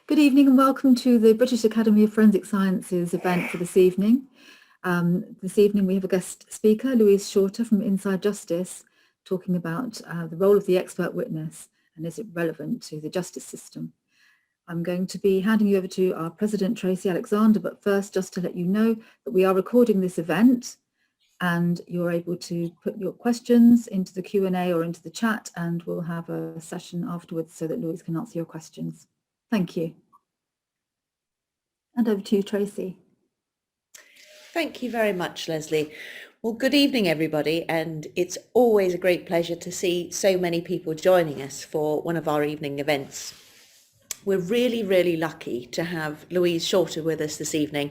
Good evening and welcome to the British Academy of Forensic Sciences event for this evening. This evening we have a guest speaker, Louise Shorter from Inside Justice, talking about the role of the expert witness and is it relevant to the justice system. I'm going to be handing you over to our President Tracy Alexander, but first just to let you know that we are recording this event and you're able to put your questions into the Q&A or into the chat, and we'll have a session afterwards so that Louise can answer your questions. Thank you. And over to you, Tracy. Thank you very much, Leslie. Well, good evening, everybody, and it's always a great pleasure to see so many people joining us for one of our evening events. We're really lucky to have Louise Shorter with us this evening.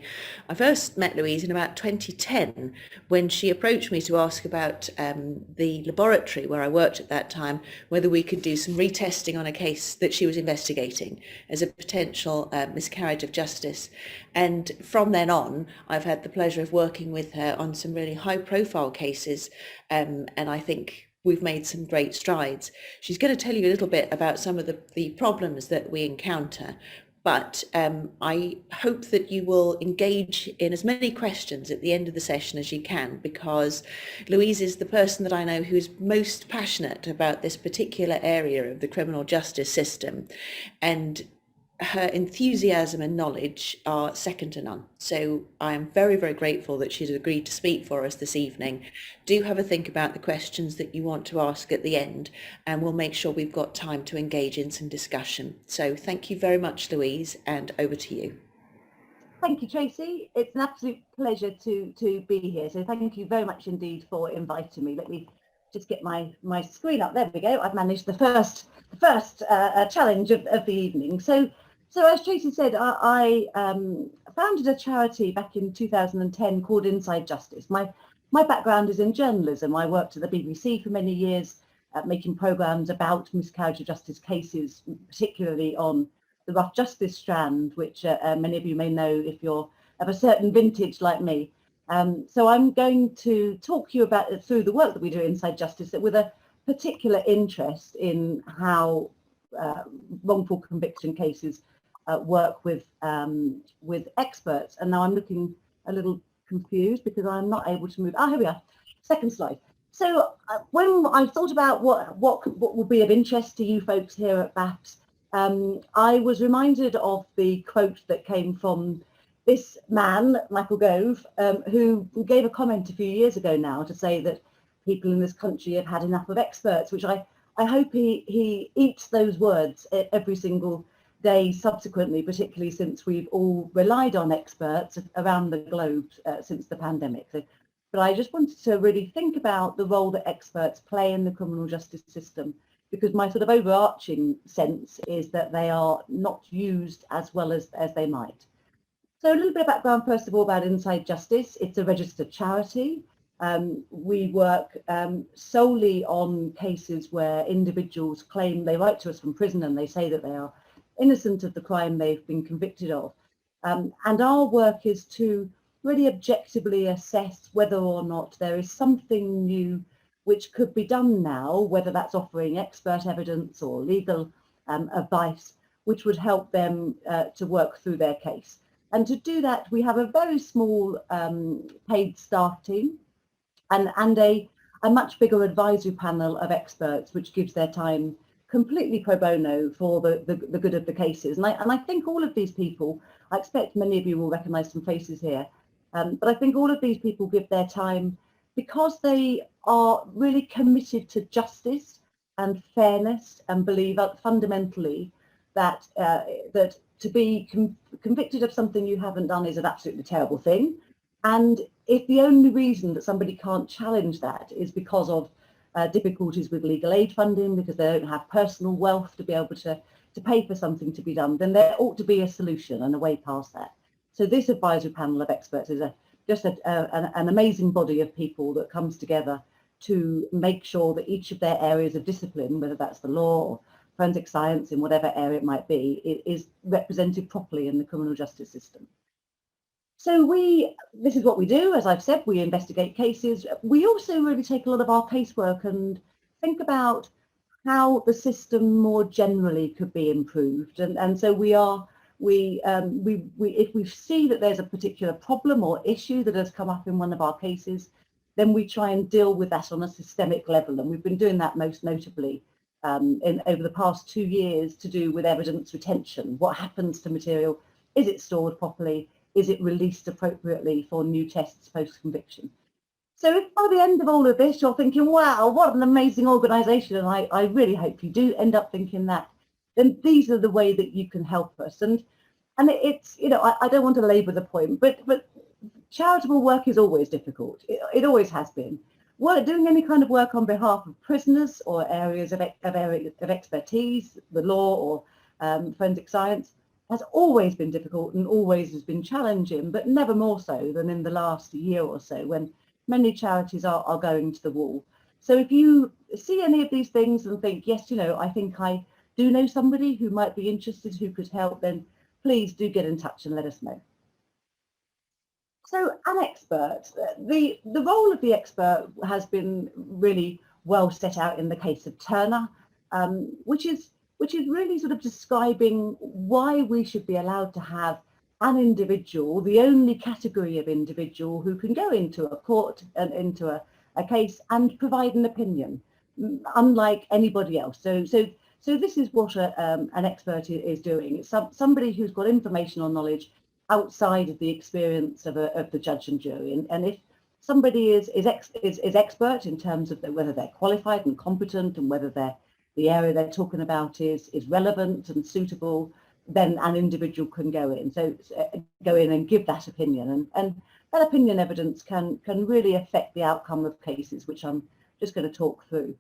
I first met Louise in about 2010 when she approached me to ask about the laboratory where I worked at that time, whether we could do some retesting on a case that she was investigating as a potential miscarriage of justice. And from then on, I've had the pleasure of working with her on some really high-profile cases, and I think we've made some great strides. She's going to tell you a little bit about some of the problems that we encounter, but I hope that you will engage in as many questions at the end of the session as you can, because Louise is the person that I know who's most passionate about this particular area of the criminal justice system, and her enthusiasm and knowledge are second to none. So I am very grateful that she's agreed to speak for us this evening. Do have a think about the questions that you want to ask at the end, and we'll make sure we've got time to engage in some discussion. So thank you very much, Louise, and over to you. Thank you, Tracy. It's an absolute pleasure to be here. So thank you very much indeed for inviting me. Let me just get my screen up. There we go. I've managed the first challenge of the evening. So as Tracy said, I founded a charity back in 2010 called Inside Justice. My background is in journalism. I worked at the BBC for many years, making programmes about miscarriage of justice cases, particularly on the rough justice strand, which many of you may know if you're of a certain vintage like me. So I'm going to talk you about through the work that we do Inside Justice with a particular interest in how wrongful conviction cases work with experts. And now I'm looking a little confused because I'm not able to move. Here we are. Second slide. So when I thought about what would be of interest to you folks here at BAPS, I was reminded of the quote that came from this man, Michael Gove, who gave a comment a few years ago now to say that people in this country have had enough of experts, which I hope he eats those words every single day subsequently, particularly since we've all relied on experts around the globe since the pandemic. But I just wanted to really think about the role that experts play in the criminal justice system, because my sort of overarching sense is that they are not used as well as they might. So a little bit of background, first of all, about Inside Justice. It's a registered charity. We work solely on cases where individuals claim, they write to us from prison and they say that they are innocent of the crime they've been convicted of. And our work is to really objectively assess whether or not there is something new which could be done now, whether that's offering expert evidence or legal advice, which would help them to work through their case. And to do that, we have a very small paid staff team and a much bigger advisory panel of experts, which gives their time completely pro bono for the good of the cases. And I think all of these people, I expect many of you will recognise some faces here, but I think all of these people give their time because they are really committed to justice and fairness and believe fundamentally that that to be convicted of something you haven't done is an absolutely terrible thing. And if the only reason that somebody can't challenge that is because of difficulties with legal aid funding, because they don't have personal wealth to be able to pay for something to be done, then there ought to be a solution and a way past that. So this advisory panel of experts is just an amazing body of people that comes together to make sure that each of their areas of discipline, whether that's the law or forensic science in whatever area it might be, is represented properly in the criminal justice system. So this is what we do. As I've said, we investigate cases. We also really take a lot of our casework and think about how the system more generally could be improved. And so we are if we see that there's a particular problem or issue that has come up in one of our cases, then we try and deal with that on a systemic level. And we've been doing that most notably over the past 2 years to do with evidence retention. What happens to material? Is it stored properly? Is it released appropriately for new tests post-conviction? So if by the end of all of this you're thinking, wow, what an amazing organisation, and I really hope you do end up thinking that, then these are the way that you can help us. And it's, you know, I don't want to labour the point, but charitable work is always difficult. It always has been. Doing any kind of work on behalf of prisoners or areas of expertise, the law or forensic science, has always been difficult and always has been challenging, but never more so than in the last year or so, when many charities are going to the wall. So if you see any of these things and think, yes, you know, I think I do know somebody who might be interested, who could help, then please do get in touch and let us know. So an expert, the role of the expert has been really well set out in the case of Turner, which is really sort of describing why we should be allowed to have an individual, the only category of individual who can go into a court and into a case and provide an opinion, unlike anybody else. So this is what an expert is doing. It's somebody who's got information or knowledge outside of the experience of the judge and jury. And if somebody is expert in terms of whether they're qualified and competent, and whether the area they're talking about is relevant and suitable, then an individual can go in. So go in and give that opinion, and that opinion evidence can really affect the outcome of cases, which I'm just going to talk through.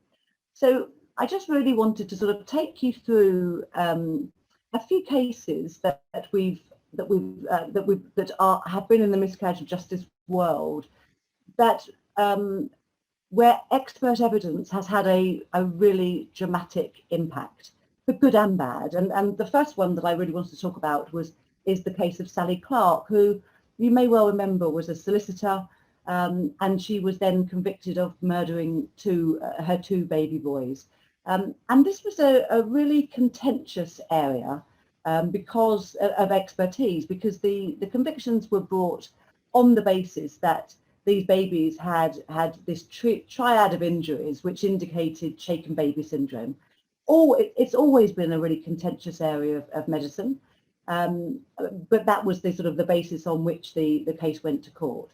So I just really wanted to sort of take you through a few cases that have been in the miscarriage of justice world, that where expert evidence has had a really dramatic impact, for good and bad. And the first one that I really wanted to talk about is the case of Sally Clark, who you may well remember was a solicitor, and she was then convicted of murdering her two baby boys. And this was a really contentious area because of expertise, because the convictions were brought on the basis that these babies had this triad of injuries which indicated shaken baby syndrome. It's always been a really contentious area of medicine, but that was the sort of the basis on which the case went to court.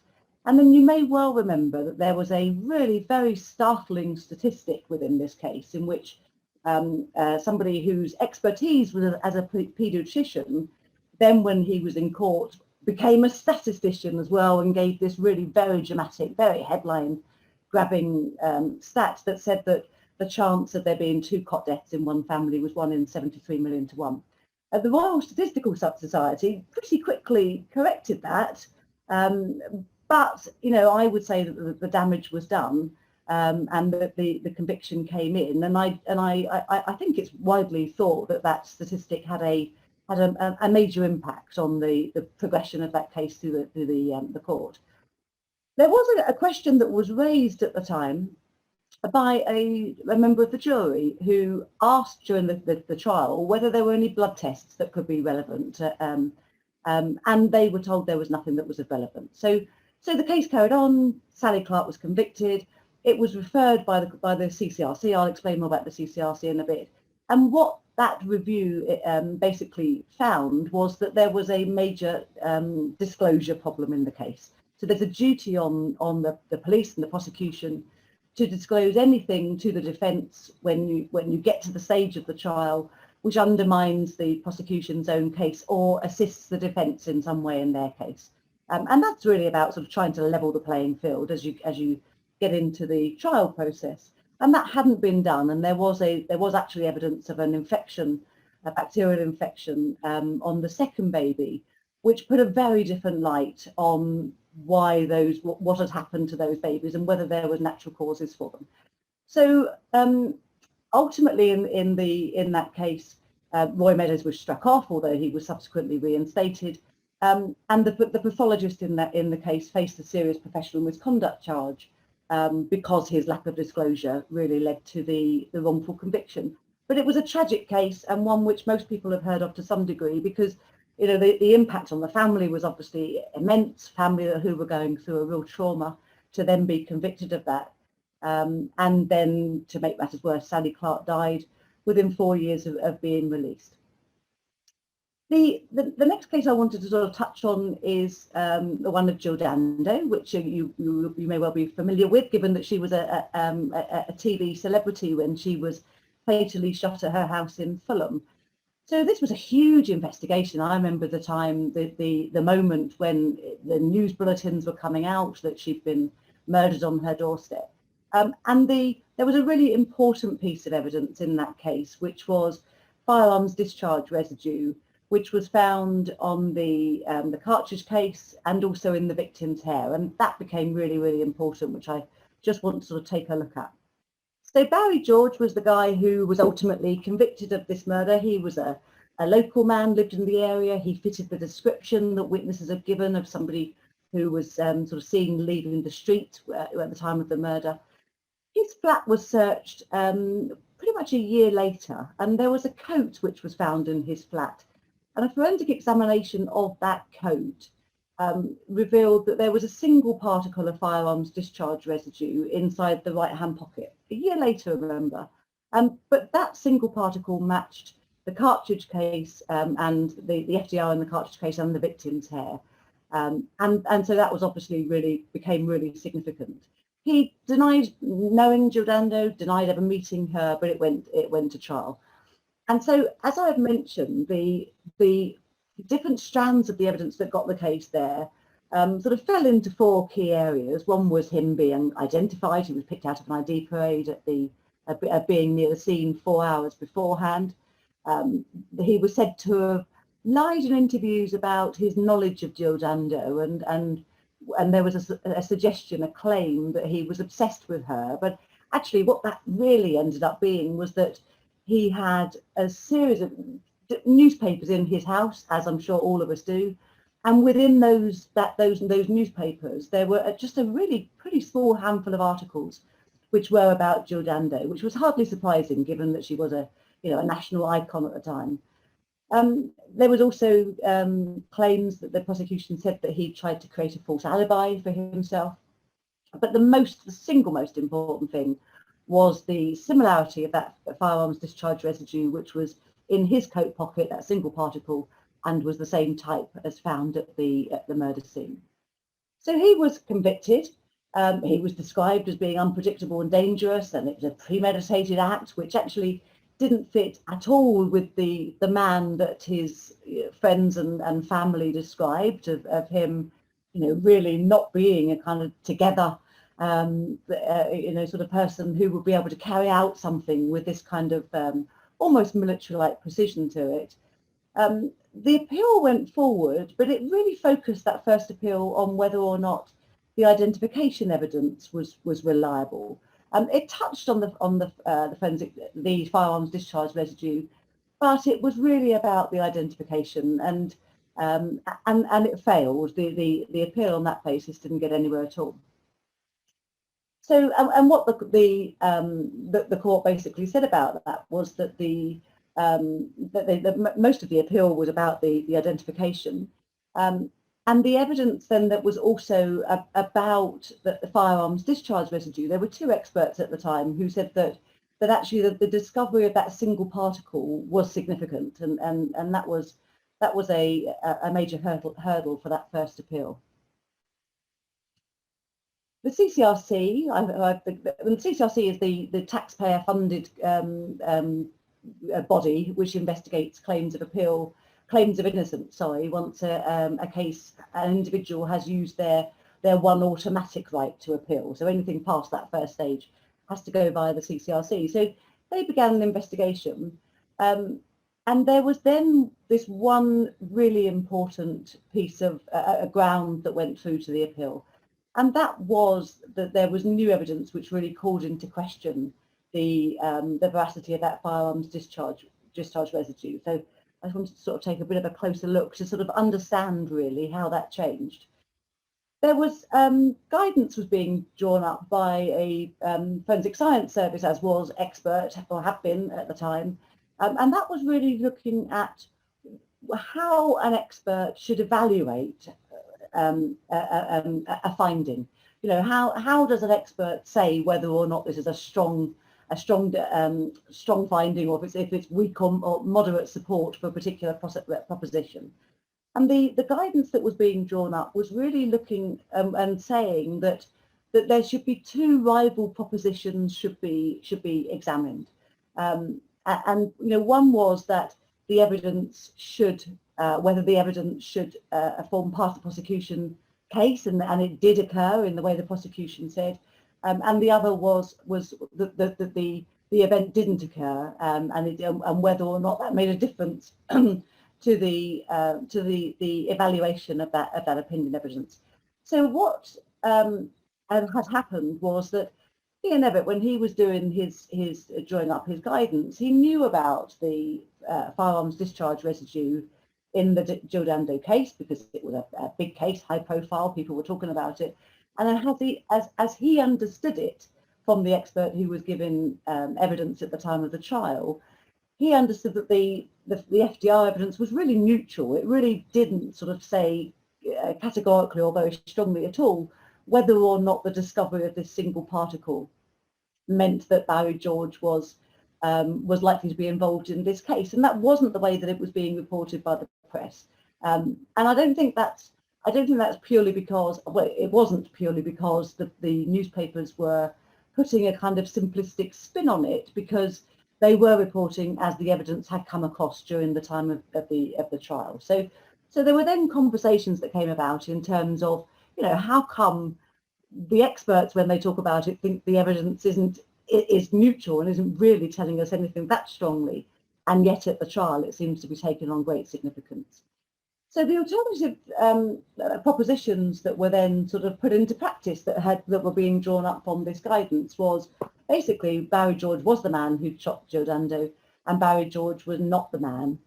And then you may well remember that there was a really very startling statistic within this case, in which somebody whose expertise was as a paediatrician, then when he was in court, became a statistician as well, and gave this really very dramatic, very headline-grabbing stat that said that the chance of there being 2 cot deaths in one family was 1 in 73 million to 1. The Royal Statistical Society pretty quickly corrected that, but you know, I would say that the damage was done, and that the conviction came in, and I think it's widely thought that statistic had a major impact on the progression of that case through the court. There was a question that was raised at the time by a member of the jury, who asked during the trial whether there were any blood tests that could be relevant, and they were told there was nothing that was of relevance. So the case carried on. Sally Clark was convicted. It was referred by the CCRC. I'll explain more about the CCRC in a bit. And what that review basically found was that there was a major disclosure problem in the case. So there's a duty on the police and the prosecution to disclose anything to the defence when you get to the stage of the trial which undermines the prosecution's own case or assists the defence in some way in their case. And that's really about sort of trying to level the playing field as you get into the trial process. And that hadn't been done, and there was actually evidence of an infection, a bacterial infection, on the second baby, which put a very different light on why what had happened to those babies and whether there was natural causes for them. So ultimately, in that case, Roy Meadows was struck off, although he was subsequently reinstated, and the pathologist in the case faced a serious professional misconduct charge, because his lack of disclosure really led to the wrongful conviction. But it was a tragic case, and one which most people have heard of to some degree, because you know, the impact on the family was obviously immense. Family who were going through a real trauma, to then be convicted of that. And then, to make matters worse, Sally Clark died within 4 years of being released. The next case I wanted to sort of touch on is the one of Jill Dando, which you may well be familiar with, given that she was a TV celebrity when she was fatally shot at her house in Fulham. So this was a huge investigation. I remember the time, the moment when the news bulletins were coming out that she'd been murdered on her doorstep. And there was a really important piece of evidence in that case, which was firearms discharge residue, which was found on the cartridge case and also in the victim's hair. And that became really, really important, which I just want to sort of take a look at. So Barry George was the guy who was ultimately convicted of this murder. He was a local man, lived in the area. He fitted the description that witnesses have given of somebody who was sort of seen leaving the street at the time of the murder. His flat was searched pretty much a year later, and there was a coat which was found in his flat. And a forensic examination of that coat revealed that there was a single particle of firearms discharge residue inside the right-hand pocket. A year later, remember. But that single particle matched the cartridge case and the FDR in the cartridge case and the victim's hair. And so that was obviously became really significant. He denied knowing Jill Dando, denied ever meeting her, but it went to trial. And so, as I've mentioned, the different strands of the evidence that got the case there sort of fell into 4 key areas. One was him being identified. He was picked out of an ID parade at being near the scene 4 hours beforehand. He was said to have lied in interviews about his knowledge of Jill Dando, and there was a suggestion, a claim that he was obsessed with her. But actually what that really ended up being was that he had a series of newspapers in his house, as I'm sure all of us do. And within those newspapers, there were just a really pretty small handful of articles which were about Jill Dando, which was hardly surprising given that she was a national icon at the time. There was also claims that the prosecution said that he tried to create a false alibi for himself. But the single most important thing was the similarity of that firearms discharge residue, which was in his coat pocket, that single particle, and was the same type as found at the murder scene. So he was convicted. He was described as being unpredictable and dangerous, and it was a premeditated act, which actually didn't fit at all with the man that his friends and family described of him, really not being a kind of together, sort of person who would be able to carry out something with this kind of almost military-like precision to it. The appeal went forward, but it really focused, that first appeal, on whether or not the identification evidence was reliable. It touched on the firearms discharge residue, but it was really about the identification, and it failed. The appeal on that basis didn't get anywhere at all. So, and what the court basically said about that was that most of the appeal was about the identification, and the evidence then that was also about the firearms discharge residue. There were 2 experts at the time who said that actually the discovery of that single particle was significant, and that was a major hurdle for that first appeal. The CCRC, the CCRC is the taxpayer-funded body which investigates claims of innocence. Once a case, an individual has used their one automatic right to appeal. So anything past that first stage has to go via the CCRC. So they began an investigation, and there was then this one really important piece of ground that went through to the appeal. And that was that there was new evidence which really called into question the veracity of that firearms discharge residue. So I just wanted to sort of take a bit of a closer look to sort of understand really how that changed. There was guidance was being drawn up by a forensic science service, as was expert or had been at the time, and that was really looking at how an expert should evaluate a finding. You know, how does an expert say whether or not this is a strong finding, or if it's weak or moderate support for a particular proposition? And the guidance that was being drawn up was really looking and saying that there should be two rival propositions should be examined. And you know, one was that the evidence should whether the evidence should form part of the prosecution case, and it did occur in the way the prosecution said, and the other was that the event didn't occur, and whether or not that made a difference to the evaluation of that opinion evidence. So what had happened was that Ian Evatt, when he was doing his drawing up his guidance, he knew about the firearms discharge residue in the Giordano case, because it was a big case, high profile, people were talking about it. And then as he understood it from the expert who was giving evidence at the time of the trial, he understood that the FDR evidence was really neutral. It really didn't sort of say categorically or very strongly at all whether or not the discovery of this single particle meant that Barry George was likely to be involved in this case, and that wasn't the way that it was being reported by the press. And I don't think that's purely because, well, it wasn't purely because the newspapers were putting a kind of simplistic spin on it, because they were reporting as the evidence had come across during the time of the trial. So there were then conversations that came about in terms of, you know, how come the experts, when they talk about it, think the evidence is neutral and isn't really telling us anything that strongly, and yet at the trial it seems to be taking on great significance. So the alternative propositions that were then sort of put into practice that were being drawn up from this guidance was basically Barry George was the man who shot Giordano, and Barry George was not the man.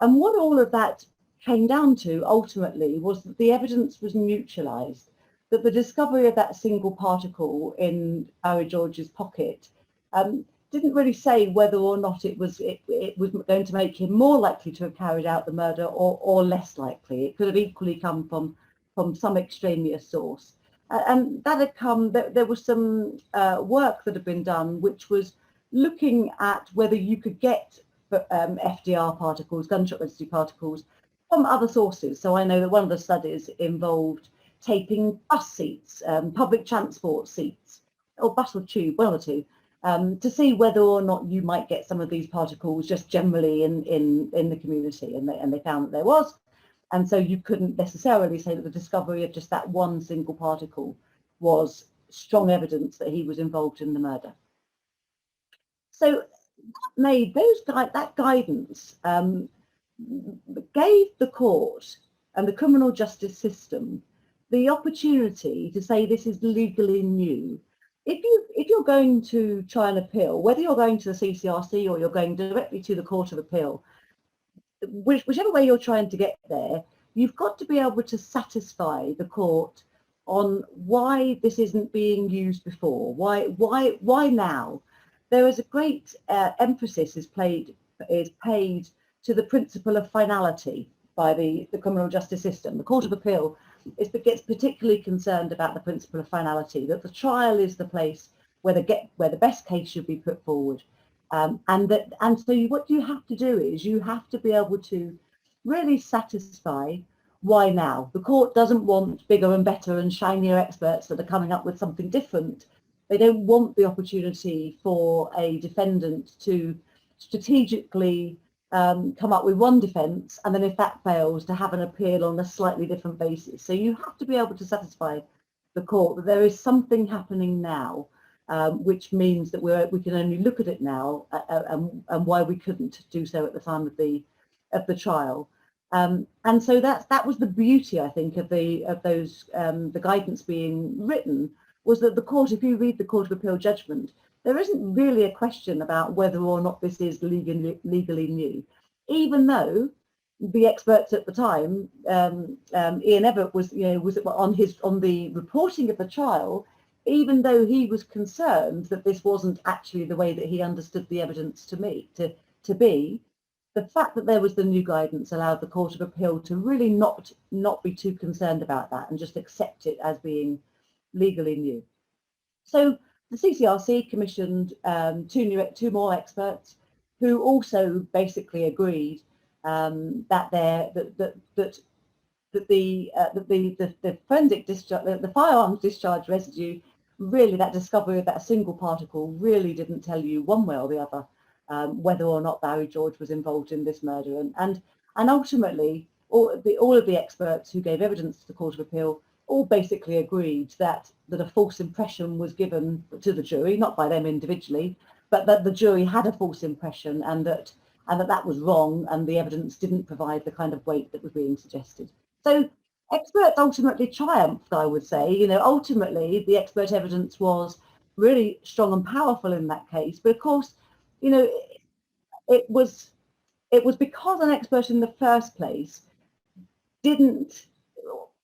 And what all of that came down to ultimately was that the evidence was neutralised, that the discovery of that single particle in Barry George's pocket didn't really say whether or not it was going to make him more likely to have carried out the murder or less likely. It could have equally come from some extraneous source. And that had come, there was some work that had been done which was looking at whether you could get FDR particles, gunshot residue particles, from other sources. So I know that one of the studies involved taping bus seats, public transport seats, or bus or tube, one or two, to see whether or not you might get some of these particles just generally in the community, and they found that there was. And so you couldn't necessarily say that the discovery of just that one single particle was strong evidence that he was involved in the murder. So that made that guidance gave the court and the criminal justice system the opportunity to say this is legally new. If you're going to try and appeal, whether you're going to the CCRC or you're going directly to the Court of Appeal, whichever way you're trying to get there, you've got to be able to satisfy the court on why this isn't being used before. Why now? There is a great emphasis is paid to the principle of finality by the criminal justice system. The Court of Appeal gets particularly concerned about the principle of finality, that the trial is the place where the best case should be put forward. So what you have to do is you have to be able to really satisfy why now. The court doesn't want bigger and better and shinier experts that are coming up with something different. They don't want the opportunity for a defendant to strategically come up with one defence, and then if that fails, to have an appeal on a slightly different basis. So you have to be able to satisfy the court that there is something happening now, which means that we can only look at it now, and why we couldn't do so at the time of the trial. And so that was the beauty, I think, of the guidance being written, was that the court, if you read the Court of Appeal judgment, there isn't really a question about whether or not this is legally new, even though the experts at the time, Ian Evatt was on the reporting of the trial, even though he was concerned that this wasn't actually the way that he understood the evidence to be. the fact that there was the new guidance allowed the Court of Appeal to really not be too concerned about that and just accept it as being legally new. So the CCRC commissioned two more experts who also basically agreed that the forensic discharge, the firearms discharge residue, really that discovery of that single particle really didn't tell you one way or the other whether or not Barry George was involved in this murder. And ultimately, all of the experts who gave evidence to the Court of Appeal all basically agreed that a false impression was given to the jury, not by them individually, but that the jury had a false impression and that was wrong, and the evidence didn't provide the kind of weight that was being suggested. So experts ultimately triumphed, I would say. You know, ultimately the expert evidence was really strong and powerful in that case. But of course, you know, it was because an expert in the first place didn't,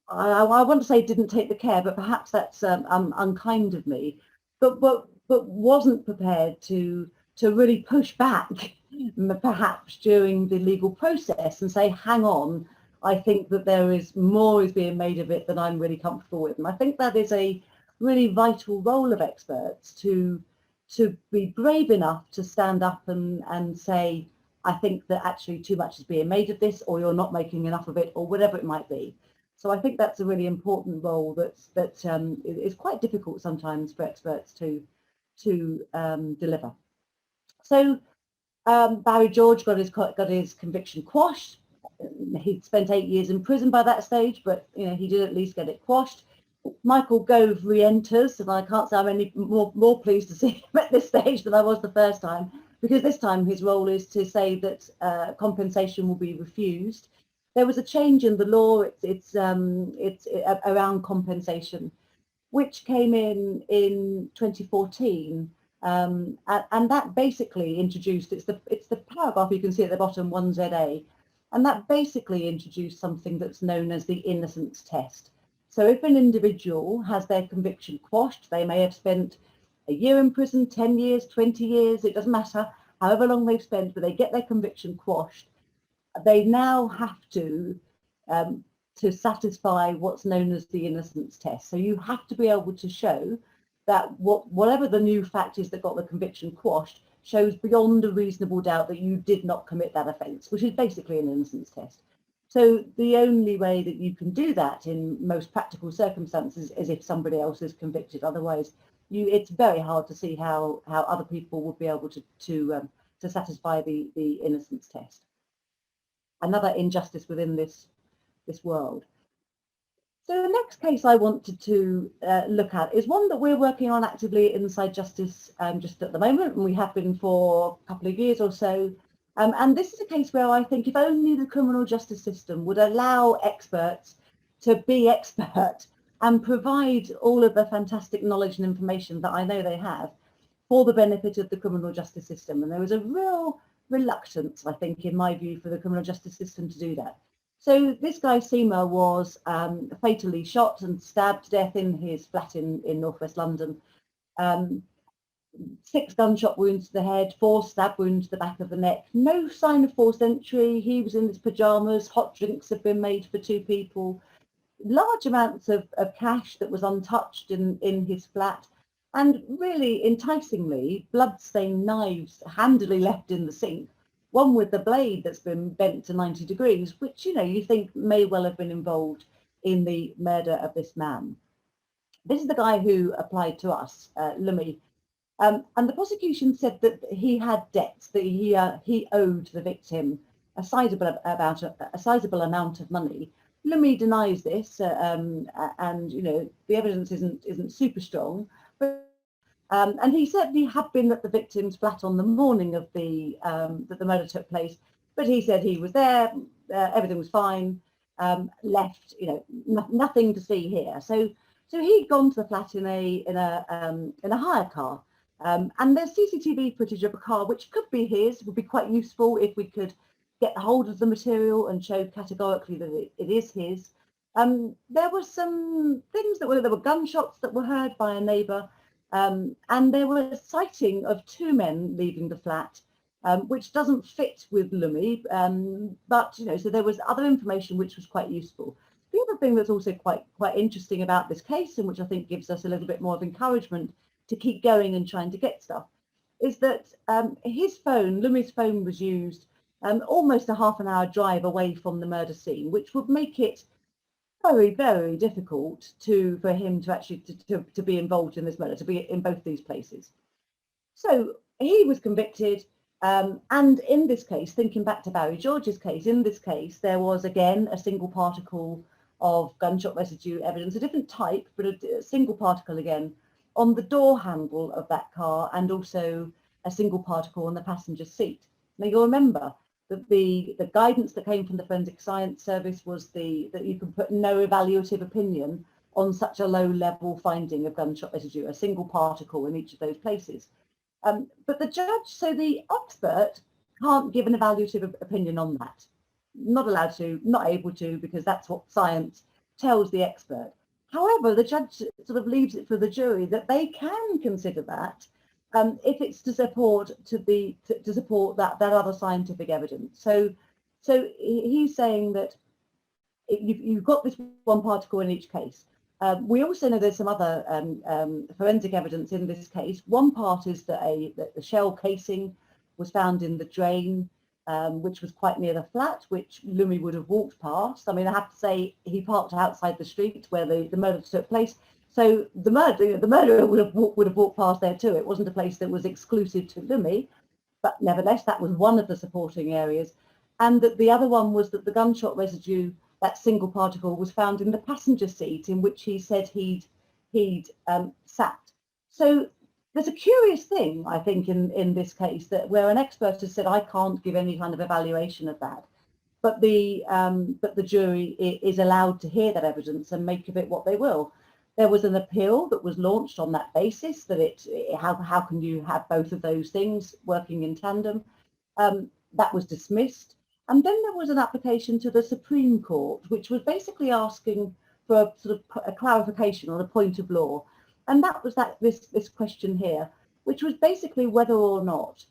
I want to say didn't take the care, but perhaps that's unkind of me, but wasn't prepared to really push back perhaps during the legal process and say, hang on, I think that there is more is being made of it than I'm really comfortable with. And I think that is a really vital role of experts to be brave enough to stand up and say, I think that actually too much is being made of this, or you're not making enough of it, or whatever it might be. So I think that's a really important role that is quite difficult sometimes for experts to deliver. So Barry George got his conviction quashed. He'd spent 8 years in prison by that stage, but you know, he did at least get it quashed. Michael Gove re-enters, and I can't say I'm any more pleased to see him at this stage than I was the first time, because this time his role is to say that compensation will be refused. There was a change in the law. It's around compensation, which came in 2014, and that basically introduced, it's the paragraph you can see at the bottom, 1ZA, and that basically introduced something that's known as the innocence test. So if an individual has their conviction quashed, they may have spent a year in prison, 10 years, 20 years, it doesn't matter, however long they've spent, but they get their conviction quashed, they now have to satisfy what's known as the innocence test. So you have to be able to show that whatever the new fact is that got the conviction quashed shows beyond a reasonable doubt that you did not commit that offence, which is basically an innocence test. So the only way that you can do that in most practical circumstances is if somebody else is convicted. Otherwise, it's very hard to see how other people would be able to satisfy the innocence test. Another injustice within this world. So the next case I wanted to look at is one that we're working on actively inside Justice just at the moment, and we have been for a couple of years or so. And this is a case where I think if only the criminal justice system would allow experts to be expert and provide all of the fantastic knowledge and information that I know they have for the benefit of the criminal justice system. And there was a real reluctance, I think, in my view, for the criminal justice system to do that. So this guy, Seema, was fatally shot and stabbed to death in his flat in northwest London. 6 gunshot wounds to the head, 4 stab wounds to the back of the neck. No sign of forced entry. He was in his pyjamas. Hot drinks had been made for 2 people. Large amounts of cash that was untouched in his flat. And really enticingly, blood-stained knives handily left in the sink. One with the blade that's been bent to 90 degrees, which, you know, you think may well have been involved in the murder of this man. This is the guy who applied to us, Lumi. And the prosecution said that he had debts, that he owed the victim a sizable amount of money. Lumi denies this, and you know, the evidence isn't super strong, but and he certainly had been at the victim's flat on the morning of that the murder took place. But he said he was there, everything was fine, left, you know, nothing to see here. So he'd gone to the flat in a hire car. And there's CCTV footage of a car which could be his, would be quite useful if we could get hold of the material and show categorically that it is his. There were some things there were gunshots that were heard by a neighbour, and there was a sighting of 2 men leaving the flat which doesn't fit with Lumi, but so there was other information which was quite useful. The other thing that's also quite interesting about this case, and which I think gives us a little bit more of encouragement to keep going and trying to get stuff, is that his phone, Lumi's phone, was used almost a half-an-hour drive away from the murder scene, which would make it very, very difficult for him to actually to be involved in this murder, to be in both these places. So he was convicted, and in this case, thinking back to Barry George's case, in this case there was again a single particle of gunshot residue evidence, a different type, but a single particle again on the door handle of that car, and also a single particle on the passenger seat. Now you'll remember that the guidance that came from the Forensic Science Service was that you can put no evaluative opinion on such a low level finding of gunshot residue, a single particle in each of those places. But the judge, so the expert, can't give an evaluative opinion on that. Not allowed to, not able to, because that's what science tells the expert. However, the judge sort of leaves it for the jury that they can consider that if it's to support that other scientific evidence. So he's saying that you've got this one particle in each case. We also know there's some other forensic evidence in this case. One part is that the shell casing was found in the drain, which was quite near the flat, which Lumi would have walked past. I mean, I have to say he parked outside the street where the murder took place. So the murderer would have walked past there too. It wasn't a place that was exclusive to Lumi, but nevertheless, that was one of the supporting areas. And that the other one was that the gunshot residue, that single particle, was found in the passenger seat in which he said he'd sat. So there's a curious thing, I think, in this case, that where an expert has said, I can't give any kind of evaluation of that, but the jury is allowed to hear that evidence and make of it what they will. There was an appeal that was launched on that basis, that how can you have both of those things working in tandem? That was dismissed. And then there was an application to the Supreme Court, which was basically asking for a sort of a clarification on a point of law. And that was this question here, which was basically whether or not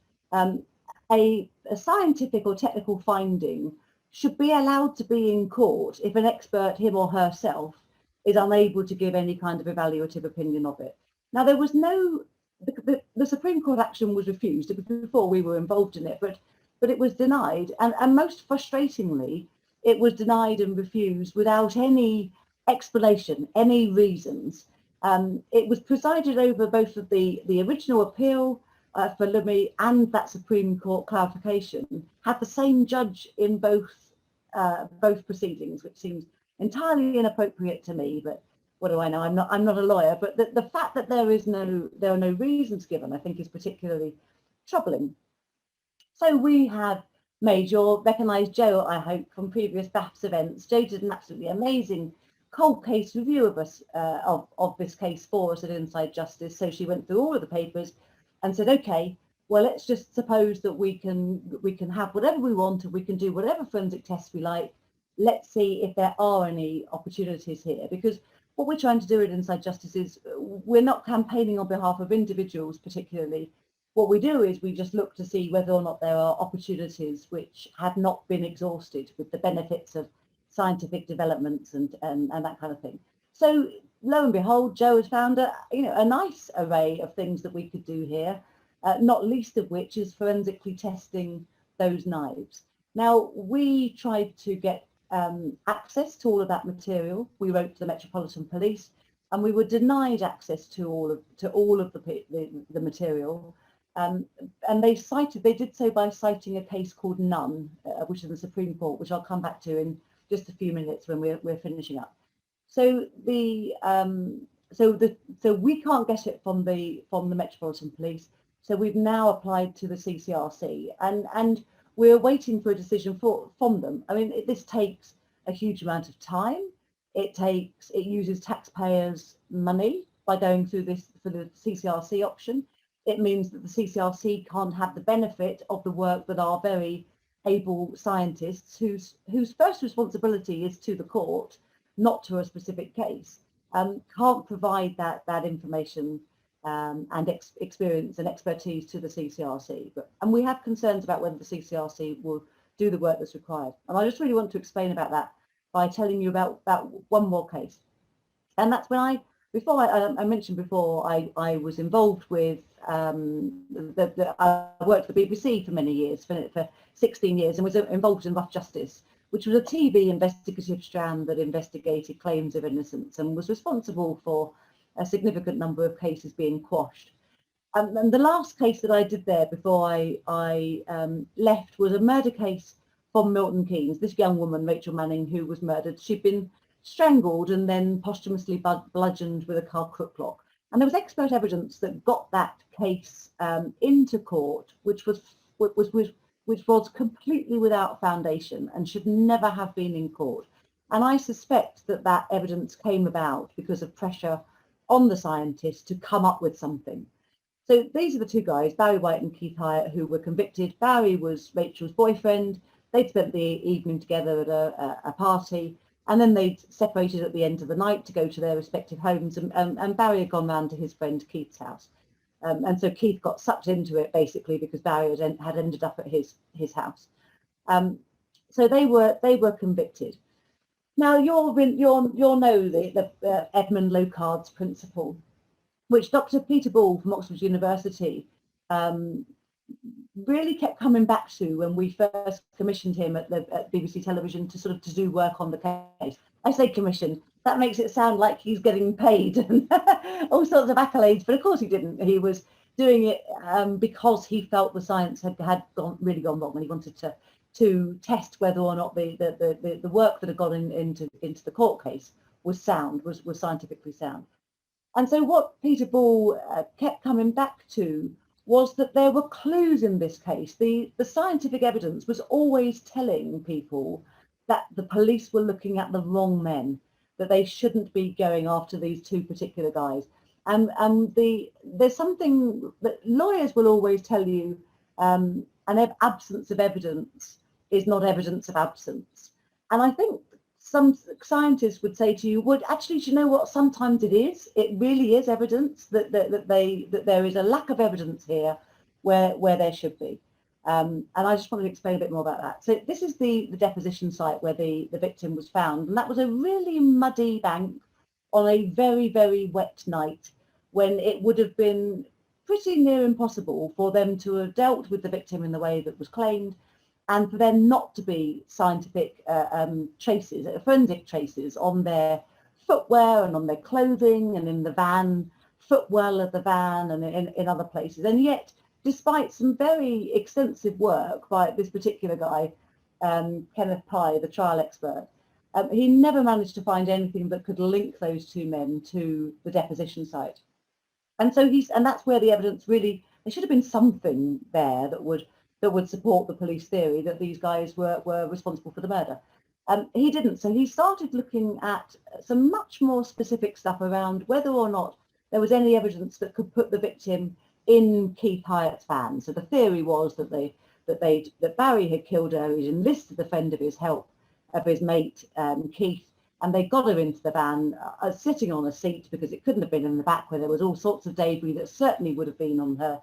a scientific or technical finding should be allowed to be in court if an expert, him or herself, is unable to give any kind of evaluative opinion of it. Now, there was the Supreme Court action was refused. It was before we were involved in it, but it was denied, and most frustratingly, it was denied and refused without any explanation, any reasons. It was presided over both of the original appeal for Lumi and that Supreme Court clarification had the same judge in both proceedings, which seems entirely inappropriate to me. But what do I know? I'm not a lawyer. But the fact that there are no reasons given, I think, is particularly troubling. So we have you'll recognise Jo, I hope, from previous BAPS events. Jo did an absolutely amazing cold case review of us of this case for us at Inside Justice. So she went through all of the papers and said, okay, well, let's just suppose that we can have whatever we want and we can do whatever forensic tests we like. Let's see if there are any opportunities here, because what we're trying to do at Inside Justice is we're not campaigning on behalf of individuals particularly. What we do is we just look to see whether or not there are opportunities which have not been exhausted with the benefits of scientific developments and that kind of thing. So lo and behold, Jo has found a nice array of things that we could do here, not least of which is forensically testing those knives. Now, we tried to get access to all of that material. We wrote to the Metropolitan Police, and we were denied access to all of the material. And they did so by citing a case called Nunn, which is the Supreme Court, which I'll come back to in just a few minutes when we're finishing up. So so we can't get it from the Metropolitan Police. So we've now applied to the CCRC, and we're waiting for a decision from them. I mean, this takes a huge amount of time. It uses taxpayers' money by going through this for the CCRC option. It means that the CCRC can't have the benefit of the work that our very able scientists, whose first responsibility is to the court, not to a specific case, can't provide that information and experience and expertise to the CCRC. And we have concerns about whether the CCRC will do the work that's required. And I just really want to explain about that by telling you about one more case. And that's when I mentioned before, I was involved with, I worked for the BBC for many years, for 16 years, and was involved in Rough Justice, which was a TV investigative strand that investigated claims of innocence and was responsible for a significant number of cases being quashed. And the last case that I did there before I left was a murder case from Milton Keynes, this young woman, Rachel Manning, who was murdered. She'd been strangled and then posthumously bludgeoned with a car crook lock. And there was expert evidence that got that case into court, which was completely without foundation and should never have been in court. And I suspect that that evidence came about because of pressure on the scientists to come up with something. So these are the two guys, Barry White and Keith Hyatt, who were convicted. Barry was Rachel's boyfriend. They'd spent the evening together at a party, and then they'd separated at the end of the night to go to their respective homes, and Barry had gone round to his friend Keith's house. And so Keith got sucked into it basically because Barry had ended up at his house. So they were convicted. Now you'll know the Edmond Locard's principle, which Dr. Peter Ball from Oxford University really kept coming back to when we first commissioned him at BBC Television to do work on the case. I say commission, that makes it sound like he's getting paid and all sorts of accolades, but of course he didn't. He was doing it because he felt the science had really gone wrong, and he wanted to test whether or not the work that had gone into the court case was sound, was scientifically sound. And so what Peter Ball kept coming back to was that there were clues in this case. The scientific evidence was always telling people that the police were looking at the wrong men, that they shouldn't be going after these two particular guys. And there's something that lawyers will always tell you, an absence of evidence is not evidence of absence. And I think some scientists would say to you, well, actually, do you know what? Sometimes it is. It really is evidence that there is a lack of evidence here where there should be. And I just wanted to explain a bit more about that. So this is the deposition site where the victim was found, and that was a really muddy bank on a very, very wet night when it would have been pretty near impossible for them to have dealt with the victim in the way that was claimed, and for there not to be scientific traces, forensic traces on their footwear and on their clothing and in the van, footwell of the van and in other places. And yet, despite some very extensive work by this particular guy, Kenneth Pye, the trial expert, he never managed to find anything that could link those two men to the deposition site. And so that's where the evidence really, there should have been something there that would support the police theory that these guys were responsible for the murder. He didn't, so he started looking at some much more specific stuff around whether or not there was any evidence that could put the victim in Keith Hyatt's van. So the theory was that Barry had killed her, he'd enlisted the friend of his help, of his mate Keith, and they got her into the van sitting on a seat because it couldn't have been in the back where there was all sorts of debris that certainly would have been on her.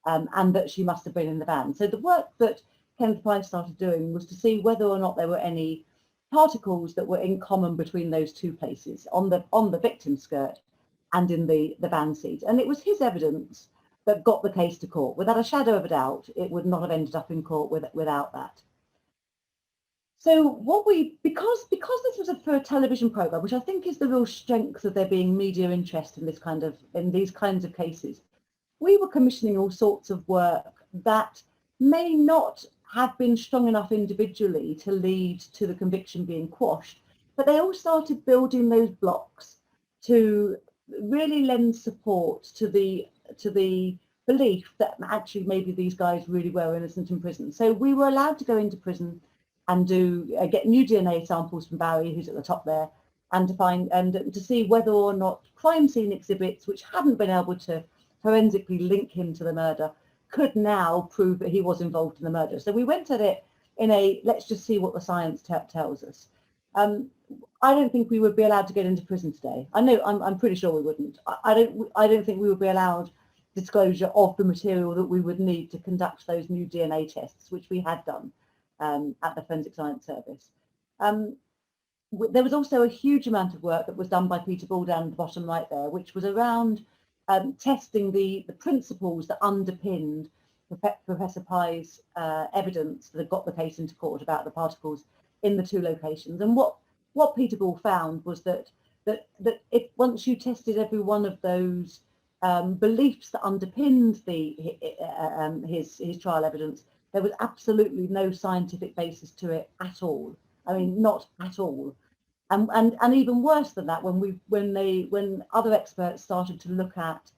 And that she must have been in the van. So the work that Kenneth Pye started doing was to see whether or not there were any particles that were in common between those two places, on the victim's skirt and in the van seat. And it was his evidence that got the case to court. Without a shadow of a doubt, it would not have ended up in court without that. So because this was for a television program, which I think is the real strength of there being media interest in these kinds of cases, we were commissioning all sorts of work that may not have been strong enough individually to lead to the conviction being quashed, but they all started building those blocks to really lend support to the belief that actually maybe these guys really were innocent in prison. So we were allowed to go into prison and get new DNA samples from Barry, who's at the top there, and to see whether or not crime scene exhibits, which hadn't been able to forensically link him to the murder, could now prove that he was involved in the murder. So we went at it in let's just see what the science tells us. I don't think we would be allowed to get into prison today. I know, I'm pretty sure we wouldn't. I don't think we would be allowed disclosure of the material that we would need to conduct those new DNA tests, which we had done at the Forensic Science Service. There was also a huge amount of work that was done by Peter Ball down at the bottom right there, which was around testing the principles that underpinned Professor Pye's evidence that had got the case into court about the particles in the two locations. And what Peter Ball found was that if once you tested every one of those beliefs that underpinned his trial evidence, there was absolutely no scientific basis to it at all. I mean, not at all. And even worse than that, when other experts started to look at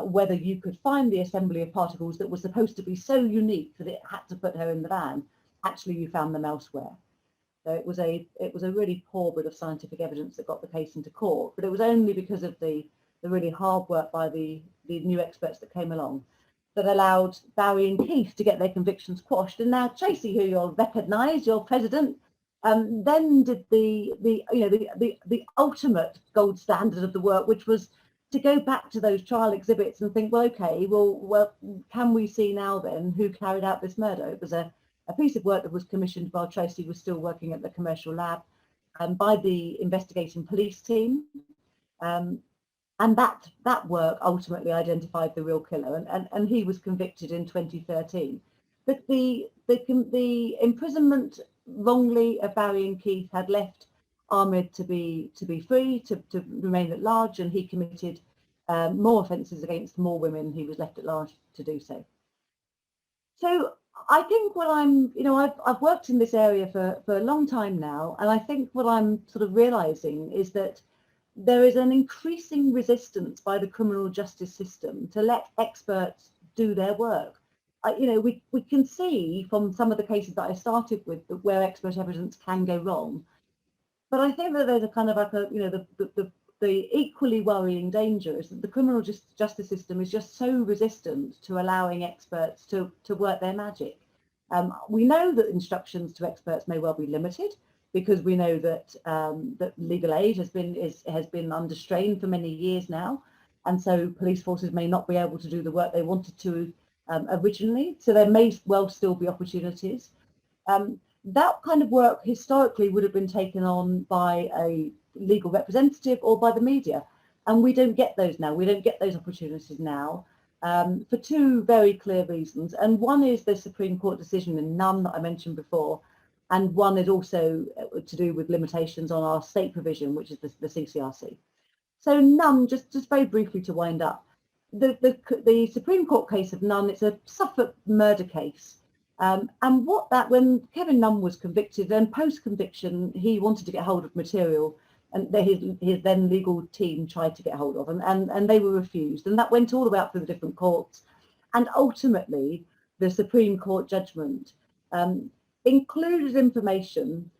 whether you could find the assembly of particles that was supposed to be so unique that it had to put her in the van, actually you found them elsewhere. So it was a really poor bit of scientific evidence that got the case into court, but it was only because of the really hard work by the new experts that came along that allowed Barry and Keith to get their convictions quashed. And now Tracy, who you'll recognise, your president, then did the ultimate gold standard of the work, which was to go back to those trial exhibits and think, well, okay, well, can we see now then who carried out this murder? It was a piece of work that was commissioned while Tracy was still working at the commercial lab by the investigating police team. And that work ultimately identified the real killer, and he was convicted in 2013. But the imprisonment wrongly of Barry and Keith had left Ahmed to be free, to remain at large, and he committed more offences against more women. He was left at large to do so. So I think what I've worked in this area for a long time now, and I think what I'm sort of realising is that there is an increasing resistance by the criminal justice system to let experts do their work. We can see from some of the cases that I started with where expert evidence can go wrong, but I think that there's a kind of like the equally worrying danger is that the criminal justice system is just so resistant to allowing experts to work their magic. We know that instructions to experts may well be limited, because we know that that legal aid has been under strain for many years now, and so police forces may not be able to do the work they wanted to originally. So there may well still be opportunities. That kind of work historically would have been taken on by a legal representative or by the media, and we don't get those now. We don't get those opportunities now for two very clear reasons. And one is the Supreme Court decision in Nunn that I mentioned before, and one is also to do with limitations on our state provision, which is the CCRC. So Nunn, just very briefly to wind up, the Supreme Court case of Nunn, it's a Suffolk murder case. And when Kevin Nunn was convicted, then post-conviction, he wanted to get hold of material, and his then legal team tried to get hold of, and they were refused. And that went all the way up through the different courts. And ultimately, the Supreme Court judgment included information,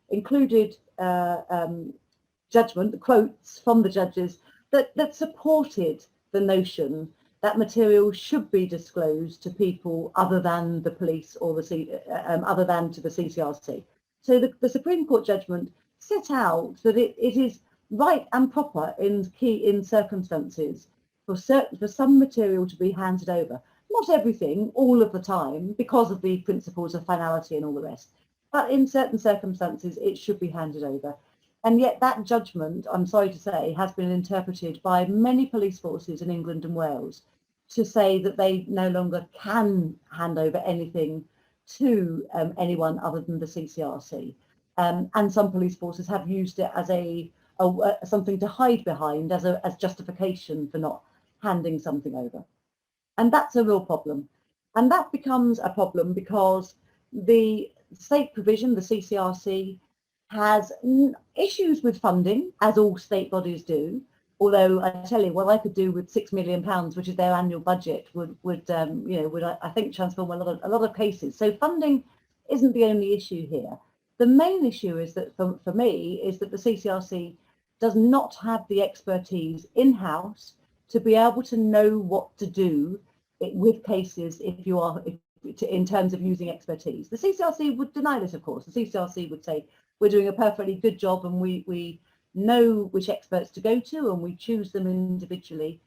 judgment, quotes from the judges that supported the notion that material should be disclosed to people other than the police or other than to the CCRC. So the Supreme Court judgment set out that it is right and proper in circumstances for some material to be handed over. Not everything, all of the time, because of the principles of finality and all the rest. But in certain circumstances, it should be handed over. And yet that judgment, I'm sorry to say, has been interpreted by many police forces in England and Wales to say that they no longer can hand over anything to anyone other than the CCRC. And some police forces have used it as something to hide behind as justification for not handing something over. And that's a real problem. And that becomes a problem because the state provision, the CCRC, has issues with funding, as all state bodies do. Although I tell you, what I could do with £6 million, which is their annual budget, would I think transform a lot of cases. So funding isn't the only issue here. The main issue is that for me is that the CCRC does not have the expertise in-house to be able to know what to do with cases in terms of using expertise. The CCRC would deny this, of course. The CCRC would say, we're doing a perfectly good job and we know which experts to go to, and we choose them individually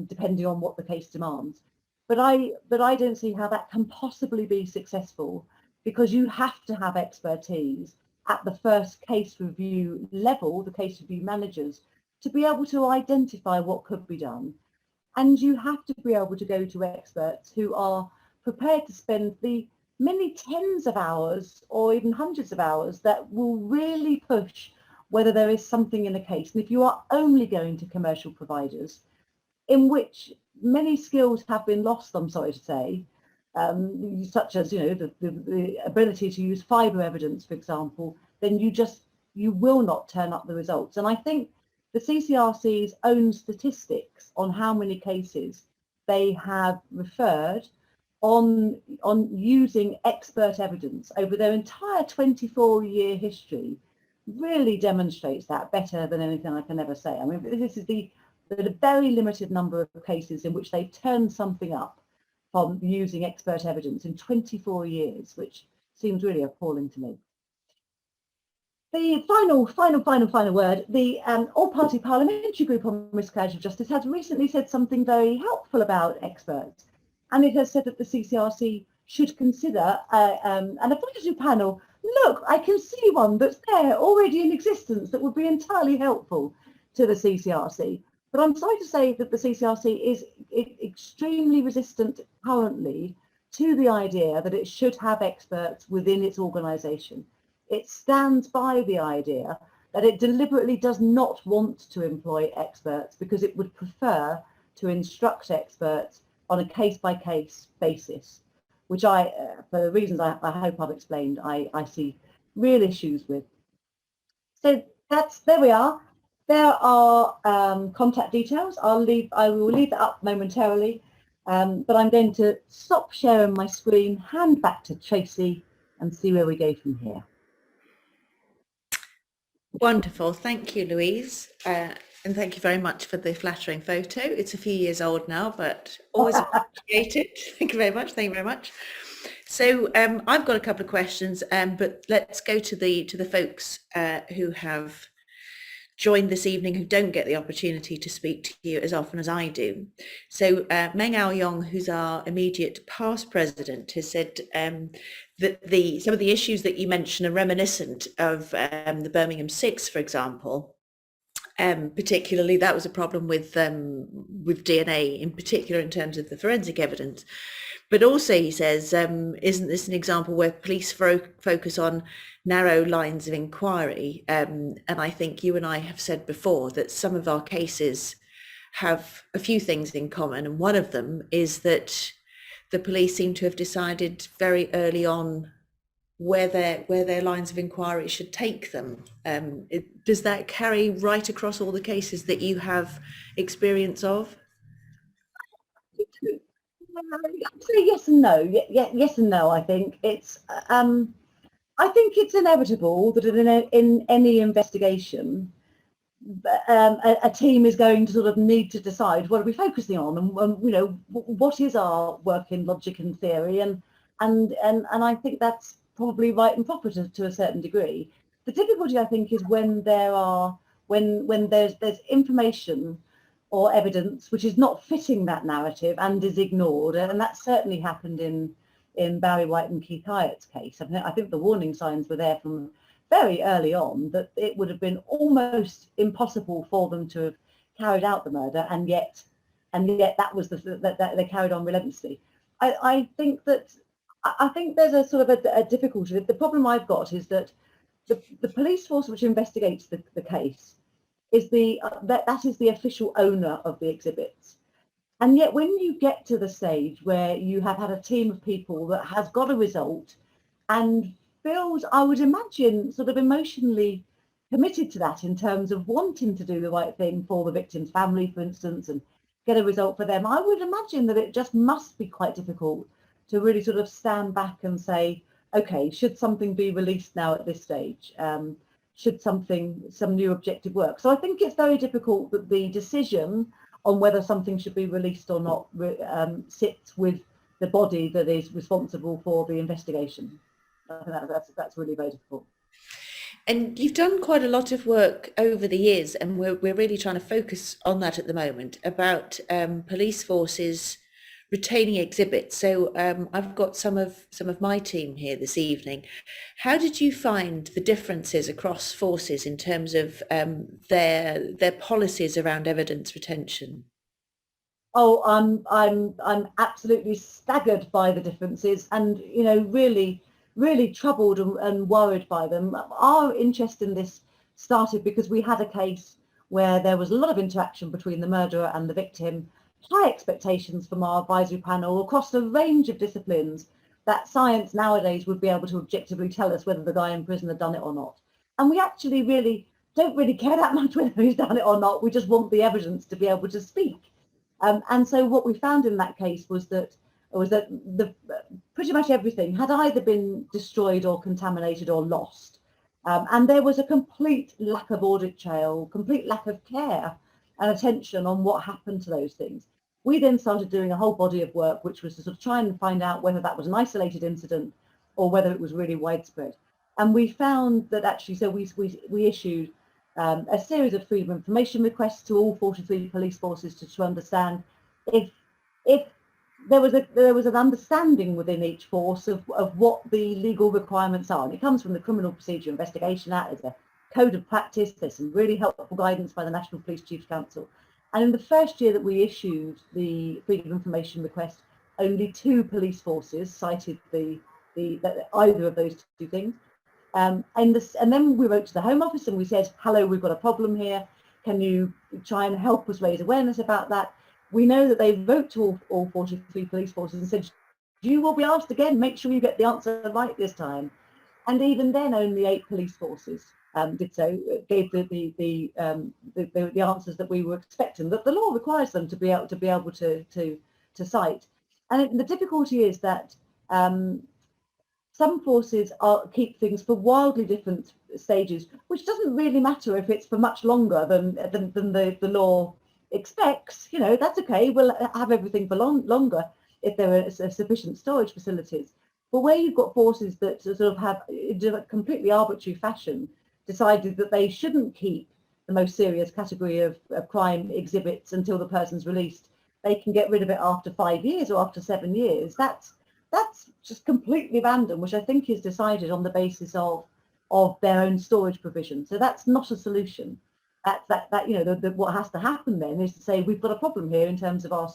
depending on what the case demands. But I don't see how that can possibly be successful, because you have to have expertise at the first case review level, the case review managers, to be able to identify what could be done. And you have to be able to go to experts who are prepared to spend the many tens of hours or even hundreds of hours that will really push whether there is something in a case. And if you are only going to commercial providers, in which many skills have been lost, I'm sorry to say, such as, you know, the ability to use fibre evidence, for example, then you will not turn up the results. And I think the CCRC's own statistics on how many cases they have referred on using expert evidence over their entire 24-year history really demonstrates that better than anything I can ever say. I mean, this is the very limited number of cases in which they've turned something up from using expert evidence in 24 years, which seems really appalling to me. The final word, the all-party parliamentary group on miscarriage of justice has recently said something very helpful about experts. And it has said that the CCRC should consider an advisory panel. Look, I can see one that's there already in existence that would be entirely helpful to the CCRC. But I'm sorry to say that the CCRC is extremely resistant currently to the idea that it should have experts within its organisation. It stands by the idea that it deliberately does not want to employ experts because it would prefer to instruct experts on a case-by-case basis, which for the reasons I hope I've explained, I see real issues with. So there we are. There are contact details. I will leave that up momentarily, but I'm going to stop sharing my screen, hand back to Tracy, and see where we go from here. Wonderful. Thank you, Louise. And thank you very much for the flattering photo. It's a few years old now, but always appreciate it. Thank you very much. Thank you very much. So I've got a couple of questions, but let's go to the folks who have joined this evening who don't get the opportunity to speak to you as often as I do. So Meng Ao Yong, who's our immediate past president, has said that some of the issues that you mentioned are reminiscent of the Birmingham 6, for example. Particularly, that was a problem with DNA, in particular in terms of the forensic evidence. But also, he says, isn't this an example where police focus on narrow lines of inquiry? And I think you and I have said before that some of our cases have a few things in common, and one of them is that the police seem to have decided very early on where their lines of inquiry should take them. Does that carry right across all the cases that you have experience of? I'd say yes and no. Yes and no. I think it's inevitable that in any investigation, a team is going to sort of need to decide what are we focusing on, and you know, what is our work in logic and theory, and I think that's probably right and proper to a certain degree. The difficulty, I think, is when there's information or evidence which is not fitting that narrative and is ignored, and that certainly happened in Barry White and Keith Hyatt's case. I think the warning signs were there from very early on that it would have been almost impossible for them to have carried out the murder, and yet that was that they carried on relentlessly. I think there's a sort of a difficulty. The problem I've got is that the police force which investigates the case is that is the official owner of the exhibits. And yet when you get to the stage where you have had a team of people that has got a result and feels, I would imagine, sort of emotionally committed to that in terms of wanting to do the right thing for the victim's family, for instance, and get a result for them, I would imagine that it just must be quite difficult to really sort of stand back and say, okay, should something be released now at this stage? Should some new objective work? So I think it's very difficult that the decision on whether something should be released or not sits with the body that is responsible for the investigation. I think that's really very difficult. And you've done quite a lot of work over the years, and we're really trying to focus on that at the moment, about police forces retaining exhibits. So I've got some of my team here this evening. How did you find the differences across forces in terms of their policies around evidence retention? Oh, I'm absolutely staggered by the differences, and really troubled and worried by them. Our interest in this started because we had a case where there was a lot of interaction between the murderer and the victim, high expectations from our advisory panel across a range of disciplines that science nowadays would be able to objectively tell us whether the guy in prison had done it or not. And we actually really don't really care that much whether he's done it or not. We just want the evidence to be able to speak. And so what we found in that case was that pretty much everything had either been destroyed or contaminated or lost. And there was a complete lack of audit trail, complete lack of care and attention on what happened to those things. We then started doing a whole body of work, which was to sort of try and find out whether that was an isolated incident or whether it was really widespread. And we found that actually, so we issued a series of freedom of information requests to all 43 police forces to understand if there was an understanding within each force of what the legal requirements are. And it comes from the Criminal Procedure Investigation Act. There's a code of practice. There's some really helpful guidance by the National Police Chiefs Council. And in the first year that we issued the freedom of information request, only 2 police forces cited either of those 2 things. And then we wrote to the Home Office and we said, hello, we've got a problem here. Can you try and help us raise awareness about that? We know that they wrote to all 43 police forces and said, you will be asked again, make sure you get the answer right this time. And even then, only 8 police forces did so, gave the answers that we were expecting, that the law requires them to be able to cite. And the difficulty is that some forces keep things for wildly different stages, which doesn't really matter if it's for much longer than the law expects. That's okay. We'll have everything for longer if there are sufficient storage facilities. But where you've got forces that sort of have, in a completely arbitrary fashion, decided that they shouldn't keep the most serious category of crime exhibits until the person's released, they can get rid of it after 5 years or after 7 years. That's just completely random, which I think is decided on the basis of their own storage provision. So that's not a solution. What has to happen then is to say we've got a problem here in terms of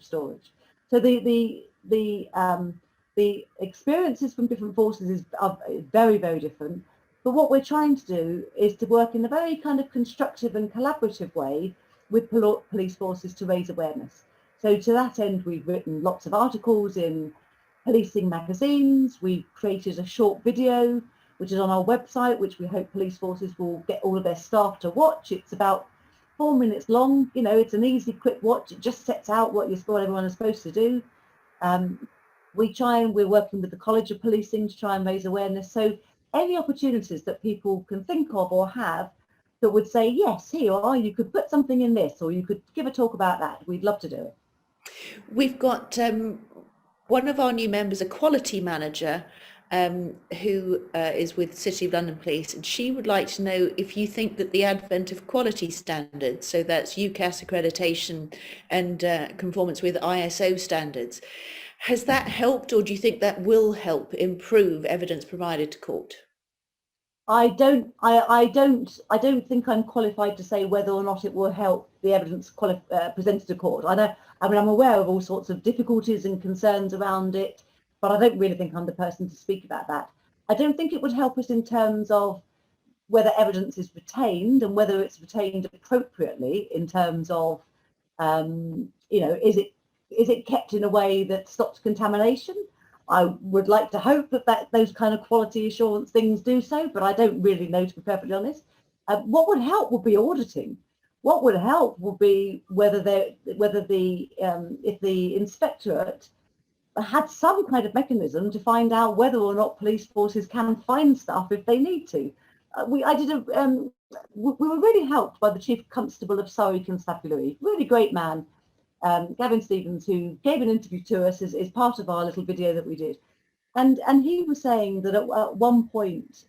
storage. So the experiences from different forces are very, very different. But what we're trying to do is to work in a very kind of constructive and collaborative way with police forces to raise awareness. So to that end, we've written lots of articles in policing magazines. We've created a short video, which is on our website, which we hope police forces will get all of their staff to watch. It's about 4 minutes long. It's an easy, quick watch. It just sets out what everyone is supposed to do. We're working with the College of Policing to try and raise awareness. So any opportunities that people can think of or have that would say, yes, here, or you could put something in this, or you could give a talk about that, we'd love to do it. We've got one of our new members, a quality manager, who is with City of London Police, and she would like to know if you think that the advent of quality standards, so that's UCAS accreditation and conformance with ISO standards, has that helped, or do you think that will help improve evidence provided to court? I don't think I'm qualified to say whether or not it will help the evidence presented to court. I'm aware of all sorts of difficulties and concerns around it, but I don't really think I'm the person to speak about that. I don't think it would help us in terms of whether evidence is retained and whether it's retained appropriately in terms of, is it kept in a way that stops contamination? I would like to hope that those kind of quality assurance things do so, but I don't really know, to be perfectly honest. What would help would be auditing. What would help would be if the inspectorate had some kind of mechanism to find out whether or not police forces can find stuff if they need to. We were really helped by the Chief Constable of Surrey Constabulary, really great man, Gavin Stevens, who gave an interview to us as part of our little video that we did. And he was saying that at one point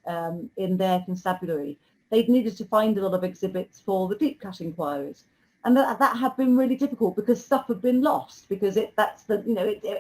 in their constabulary, they'd needed to find a lot of exhibits for the deep cut inquiries, and that had been really difficult because stuff had been lost, because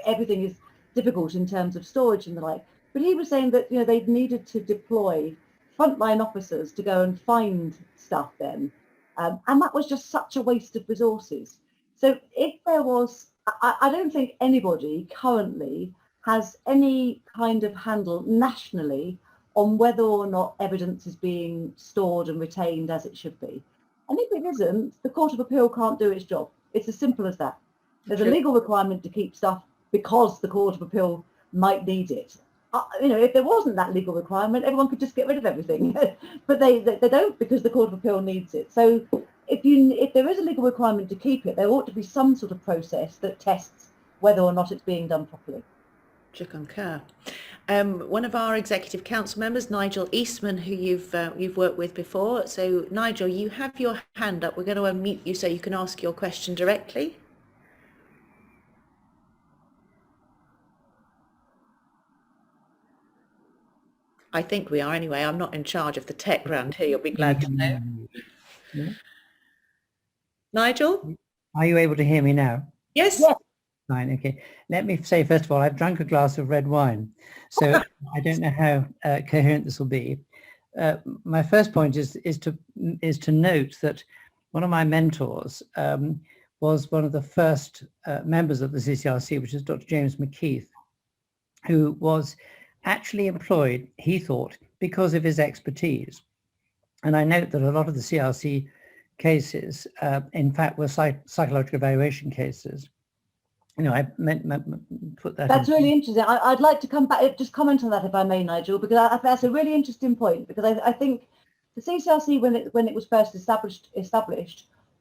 everything is difficult in terms of storage and the like. But he was saying that they'd needed to deploy frontline officers to go and find stuff then, and that was just such a waste of resources. So if there was, I don't think anybody currently has any kind of handle nationally on whether or not evidence is being stored and retained as it should be. And if it isn't, the Court of Appeal can't do its job. It's as simple as that. There's a legal requirement to keep stuff because the Court of Appeal might need it. If there wasn't that legal requirement, everyone could just get rid of everything. But they don't, because the Court of Appeal needs it. So if there is a legal requirement to keep it, there ought to be some sort of process that tests whether or not it's being done properly. Je concur. One of our Executive Council members, Nigel Eastman, who you've worked with before. So Nigel, you have your hand up. We're going to unmute you so you can ask your question directly. I think we are anyway. I'm not in charge of the tech round here. You'll be glad to know. Yeah. Nigel? Are you able to hear me now? Yes. Yes. Fine, okay. Let me say, first of all, I've drunk a glass of red wine, so I don't know how coherent this will be. My first point is to note that one of my mentors was one of the first members of the CCRC, which is Dr. James McKeith, who was actually employed, he thought, because of his expertise. And I note that a lot of the CRC cases, in fact, were psychological evaluation cases. I put that. That's really interesting. I'd like to come back, just comment on that if I may, Nigel, because I think that's a really interesting point, because I think the CCRC, when it was first established,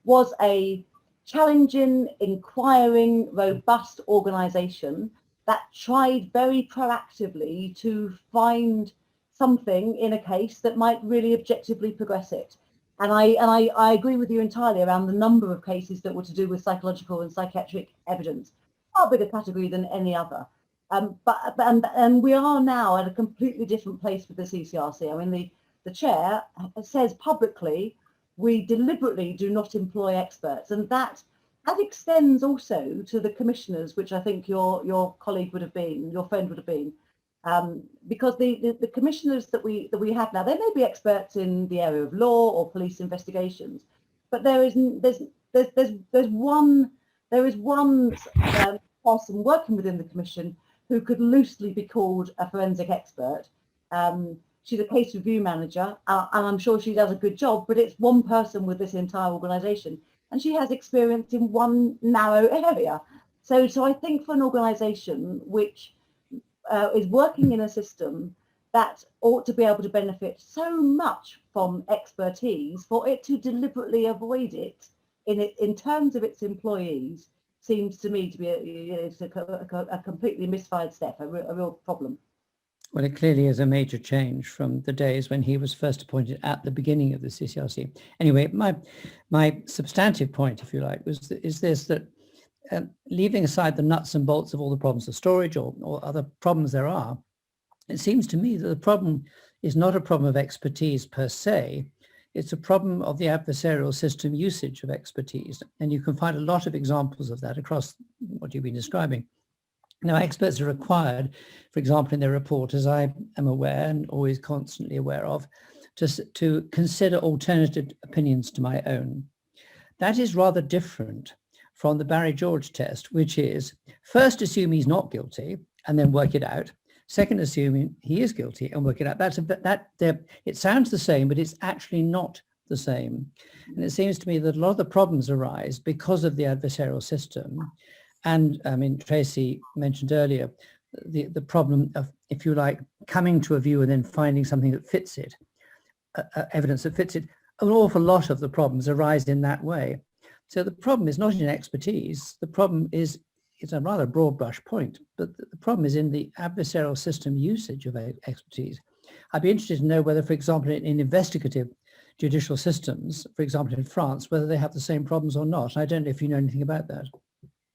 was a challenging, inquiring, robust organisation that tried very proactively to find something in a case that might really objectively progress it. And I agree with you entirely around the number of cases that were to do with psychological and psychiatric evidence. Far bigger category than any other. And we are now at a completely different place with the CCRC. I mean, the chair says publicly, we deliberately do not employ experts, and that extends also to the commissioners, which I think your colleague would have been, your friend would have been, because the commissioners that we have now, they may be experts in the area of law or police investigations, but there's one person working within the commission who could loosely be called a forensic expert. She's a case review manager, and I'm sure she does a good job, but it's one person with this entire organisation, and she has experience in one narrow area. So I think for an organisation which is working in a system that ought to be able to benefit so much from expertise, for it to deliberately avoid it in terms of its employees, seems to me to be a completely misfired step, a real problem. Well, it clearly is a major change from the days when he was first appointed at the beginning of the CCRC. Anyway, my substantive point, if you like, is this, that leaving aside the nuts and bolts of all the problems of storage or other problems there are, it seems to me that the problem is not a problem of expertise per se. It's a problem of the adversarial system usage of expertise. And you can find a lot of examples of that across what you've been describing. Now, experts are required, for example, in their report, as I am aware and always constantly aware of, to consider alternative opinions to my own. That is rather different from the Barry George test, which is first assume he's not guilty and then work it out. Second, assuming he is guilty and work it out. It sounds the same, but it's actually not the same. And it seems to me that a lot of the problems arise because of the adversarial system. And I mean, Tracy mentioned earlier, the problem of, if you like, coming to a view and then finding something that fits it, evidence that fits it. An awful lot of the problems arise in that way. So the problem is not in expertise. The problem is, it's a rather broad brush point, but the problem is in the adversarial system usage of expertise. I'd be interested to know whether, for example, in investigative judicial systems, for example, in France, whether they have the same problems or not. I don't know if you know anything about that.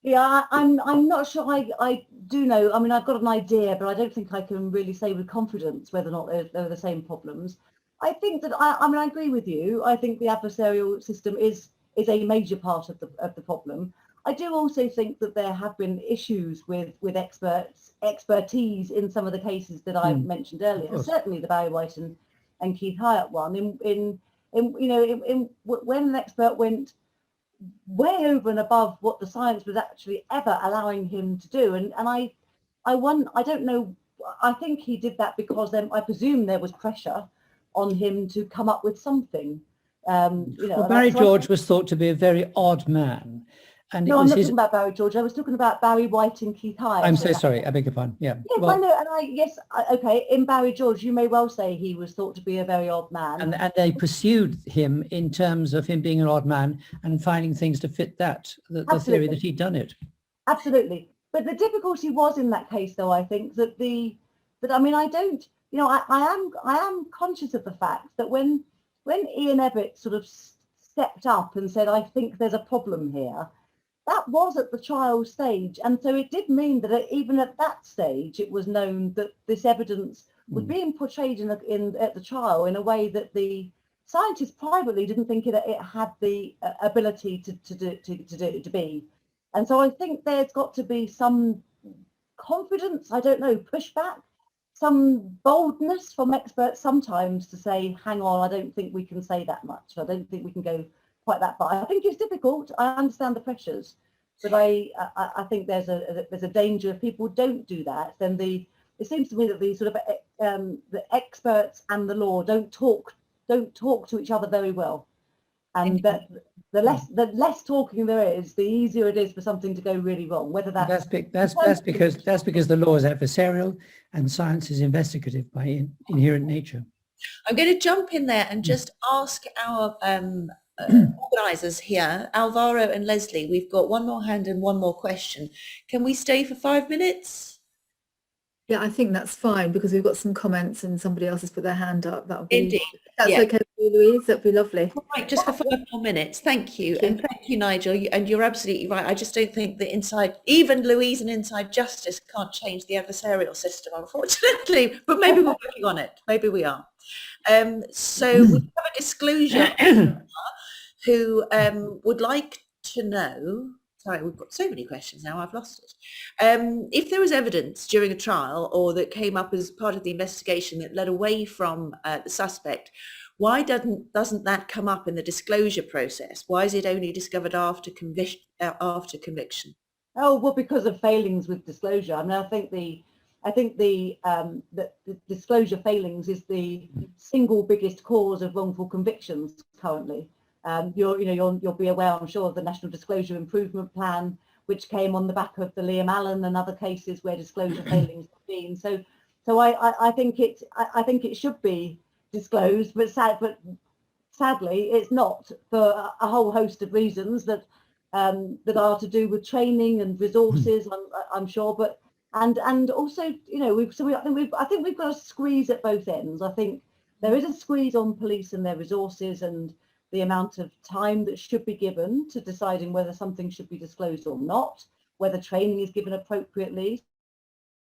Yeah, I'm not sure I do know. I mean, I've got an idea, but I don't think I can really say with confidence whether or not they're the same problems. I think that I mean, I agree with you. I think the adversarial system is a major part of the problem. I do also think that there have been issues with expertise in some of the cases that I mentioned earlier. Certainly the Barry White and Keith Hyatt one. In you know, when an expert went way over and above what the science was actually ever allowing him to do. And I don't know, I think he did that because then I presume there was pressure on him to come up with something. You know, well, Barry George was thought to be a very odd man. And no, I'm not talking about Barry George. I was talking about Barry White and Keith Hyatt. I'm so sorry. I beg your pardon. Yeah. Yes, well, I know. And okay. In Barry George, you may well say he was thought to be a very odd man. And they pursued him in terms of him being an odd man and finding things to fit that, the theory that he'd done it. Absolutely. But the difficulty was in that case, though, I think that I mean, I don't, you know, I am conscious of the fact that when Ian Ebbett sort of stepped up and said, I think there's a problem here, that was at the trial stage. And so it did mean that even at that stage, it was known that this evidence was being portrayed at the trial in a way that the scientists privately didn't think it had the ability to be. And so I think there's got to be some confidence, I don't know, pushback, some boldness from experts sometimes to say, hang on, I don't think we can say that much. I don't think we can go quite that far. I think it's difficult. I understand the pressures, but I think there's a danger if people don't do that. Then it seems to me that the sort of the experts and the law don't talk to each other very well, and that the less talking there is, the easier it is for something to go really wrong. Whether that's because the law is adversarial and science is investigative by inherent nature. I'm going to jump in there and just ask our organisers here, Alvaro and Leslie. We've got one more hand and one more question. Can we stay for 5 minutes? Yeah, I think that's fine because we've got some comments and somebody else has put their hand up. That'll be Indeed. That's okay with you, Louise. That'd be lovely. All right, just for 5 more minutes. Thank you. And thank you, Nigel. And you're absolutely right. I just don't think that even Louise and Inside Justice can't change the adversarial system, unfortunately. But maybe we're working on it. Maybe we are. So we have a disclosure who would like to know. Sorry, we've got so many questions now, I've lost it. If there was evidence during a trial or that came up as part of the investigation that led away from the suspect, why doesn't that come up in the disclosure process? Why is it only discovered after conviction? Oh, well, because of failings with disclosure. I mean, I think the disclosure failings is the single biggest cause of wrongful convictions currently. You'll be aware, I'm sure, of the National Disclosure Improvement Plan, which came on the back of the Liam Allen and other cases where disclosure failings have been. So I think it should be disclosed, but sadly it's not, for a whole host of reasons that are to do with training and resources. I'm sure, but and also, you know, I think we've got a squeeze at both ends. I think there is a squeeze on police and their resources and the amount of time that should be given to deciding whether something should be disclosed or not, whether training is given appropriately,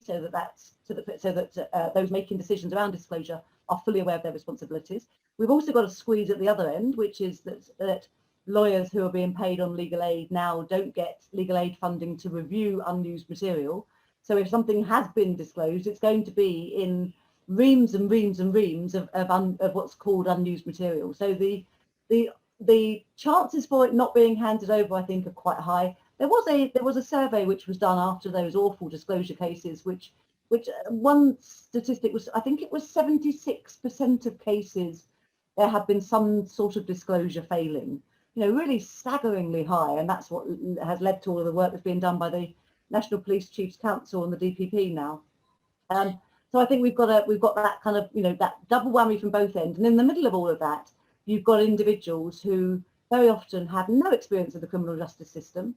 so that those making decisions around disclosure are fully aware of their responsibilities. We've also got a squeeze at the other end, which is that lawyers who are being paid on legal aid now don't get legal aid funding to review unused material. So if something has been disclosed, it's going to be in reams and reams and reams of what's called unused material. So the chances for it not being handed over, I think, are quite high. There was a survey which was done after those awful disclosure cases, which one statistic was, I think it was 76% of cases there have been some sort of disclosure failing. You know, really staggeringly high, and that's what has led to all of the work that's being done by the National Police Chiefs Council and the DPP now. So I think we've got that kind of, you know, that double whammy from both ends, and in the middle of all of that, you've got individuals who very often have no experience of the criminal justice system,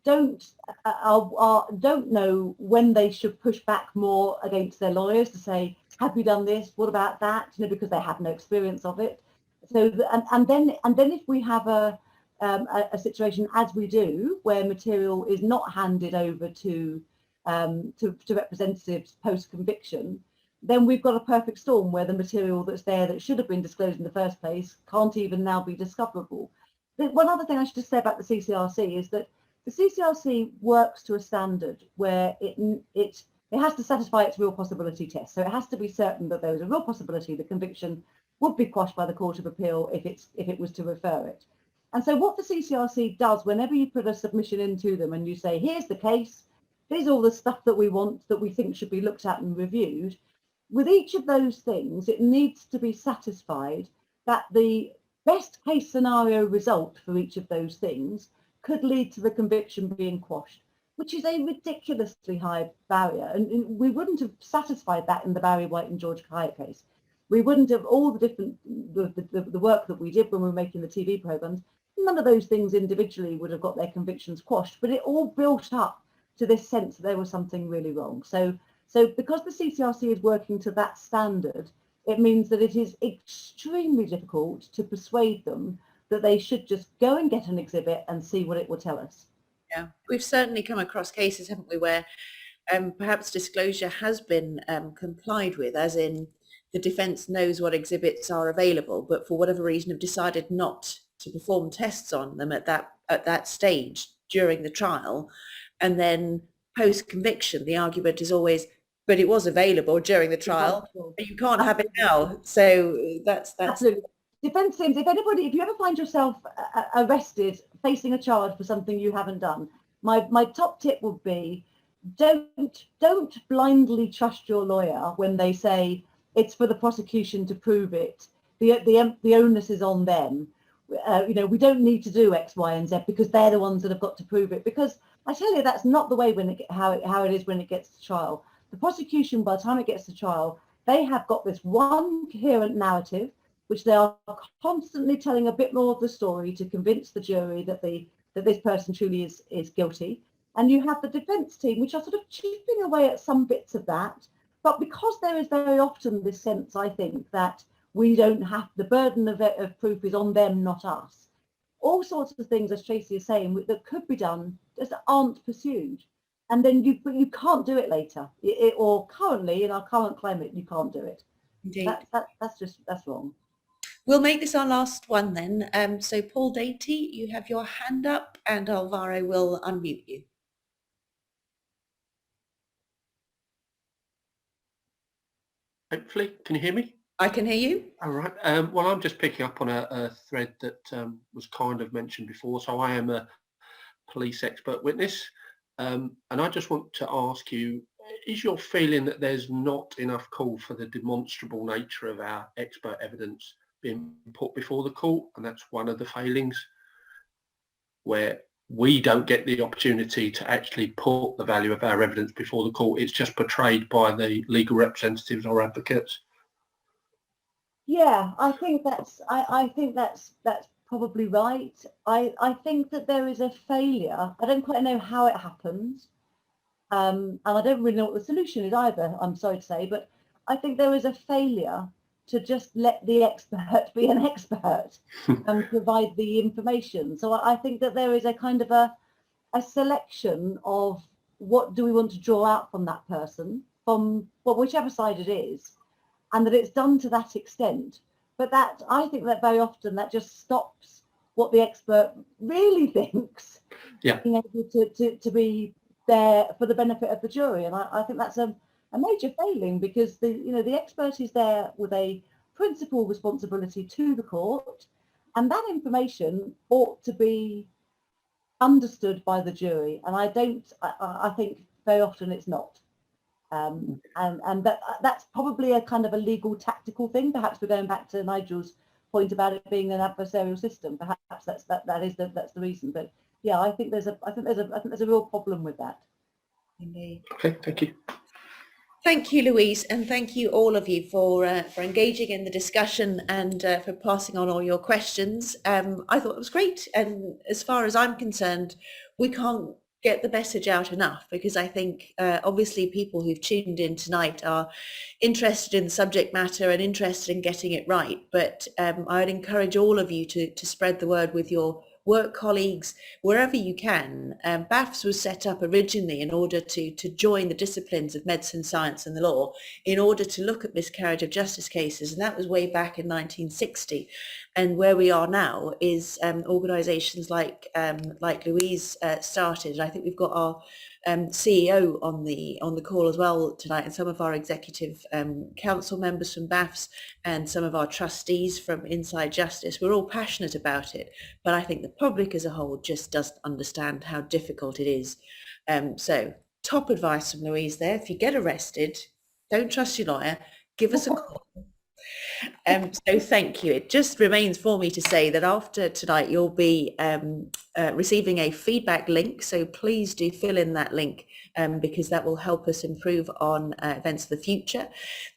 don't know when they should push back more against their lawyers to say, have you done this? What about that? You know, because they have no experience of it. So and then if we have a a situation, as we do, where material is not handed over to representatives post-conviction, then we've got a perfect storm where the material that's there that should have been disclosed in the first place can't even now be discoverable. One other thing I should just say about the CCRC is that the CCRC works to a standard where it has to satisfy its real possibility test. So it has to be certain that there is a real possibility the conviction would be quashed by the Court of Appeal if it was to refer it. And so what the CCRC does whenever you put a submission into them and you say, here's the case, here's all the stuff that we want, that we think should be looked at and reviewed, with each of those things, it needs to be satisfied that the best case scenario result for each of those things could lead to the conviction being quashed, which is a ridiculously high barrier. And we wouldn't have satisfied that in the Barry White and George Hyatt case. We wouldn't have all the different, the work that we did when we were making the TV programs. None of those things individually would have got their convictions quashed, but it all built up to this sense that there was something really wrong. So because the CCRC is working to that standard, it means that it is extremely difficult to persuade them that they should just go and get an exhibit and see what it will tell us. Yeah, we've certainly come across cases, haven't we, where perhaps disclosure has been complied with, as in the defence knows what exhibits are available, but for whatever reason have decided not to perform tests on them at that stage during the trial, and then post-conviction the argument is always, but it was available during the trial, but you can't have it now. So that's absolutely. Defence teams, if you ever find yourself arrested facing a charge for something you haven't done, my top tip would be don't blindly trust your lawyer when they say it's for the prosecution to prove it. The onus is on them. We don't need to do X, Y, and Z because they're the ones that have got to prove it. Because I tell you, that's not the way how it is when it gets to trial. The prosecution, by the time it gets to trial, they have got this one coherent narrative, which they are constantly telling a bit more of the story to convince the jury that this person truly is guilty. And you have the defence team, which are sort of chipping away at some bits of that. But because there is very often this sense, I think, that we don't have, the burden of proof is on them, not us. All sorts of things, as Tracy is saying, that could be done just aren't pursued. And then you can't do it later, or currently in our current climate, you can't do it. indeed. That's wrong. We'll make this our last one then. So Paul Daty, you have your hand up and Alvaro will unmute you. Hopefully, can you hear me? I can hear you. All right. Well, I'm just picking up on a thread that was kind of mentioned before. So I am a police expert witness. And I just want to ask you, is your feeling that there's not enough call for the demonstrable nature of our expert evidence being put before the court? And that's one of the failings, where we don't get the opportunity to actually put the value of our evidence before the court. It's just portrayed by the legal representatives or advocates. Yeah, I think that's probably right. I think that there is a failure. I don't quite know how it happens, and I don't really know what the solution is either, I'm sorry to say, but I think there is a failure to just let the expert be an expert and provide the information. So I think that there is a kind of a selection of what do we want to draw out from that person, from whichever side it is, and that it's done to that extent. But that, I think that very often that just stops what the expert really thinks, being able to be there for the benefit of the jury. And I think that's a major failing, because the expert is there with a principal responsibility to the court, and that information ought to be understood by the jury. And I think very often it's not. And that's probably a kind of a legal tactical thing. Perhaps we're going back to Nigel's point about it being an adversarial system. Perhaps that's the reason. But yeah, I think there's a real problem with that. Indeed. Okay, thank you. Thank you, Louise, and thank you all of you for engaging in the discussion and for passing on all your questions. I thought it was great, and as far as I'm concerned, we can't get the message out enough, because I think obviously people who've tuned in tonight are interested in the subject matter and interested in getting it right, but I'd encourage all of you to spread the word with your work colleagues, wherever you can. BAFS was set up originally in order to join the disciplines of medicine, science and the law in order to look at miscarriage of justice cases, and that was way back in 1960. And where we are now is organisations like Louise started. I think we've got our CEO on the call as well tonight, and some of our executive council members from BAFS and some of our trustees from Inside Justice. We're all passionate about it, but I think the public as a whole just doesn't understand how difficult it is. So top advice from Louise there: if you get arrested, don't trust your lawyer, give us a call. So thank you. It just remains for me to say that after tonight you'll be receiving a feedback link, so please do fill in that link because that will help us improve on events of the future.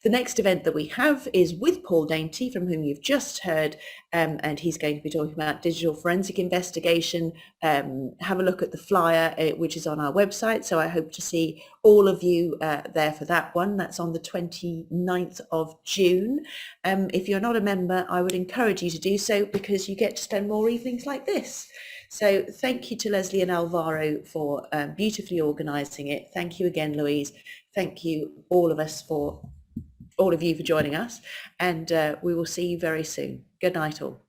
The next event that we have is with Paul Dainty, from whom you've just heard, and he's going to be talking about digital forensic investigation. Have a look at the flyer, which is on our website, so I hope to see all of you there for that one. That's on the 29th of June. If you're not a member, I would encourage you to do so, because you get to spend more evenings like this. So thank you to Leslie and Alvaro for beautifully organising it. Thank you again, Louise. Thank you all of you for joining us, and we will see you very soon. Good night all.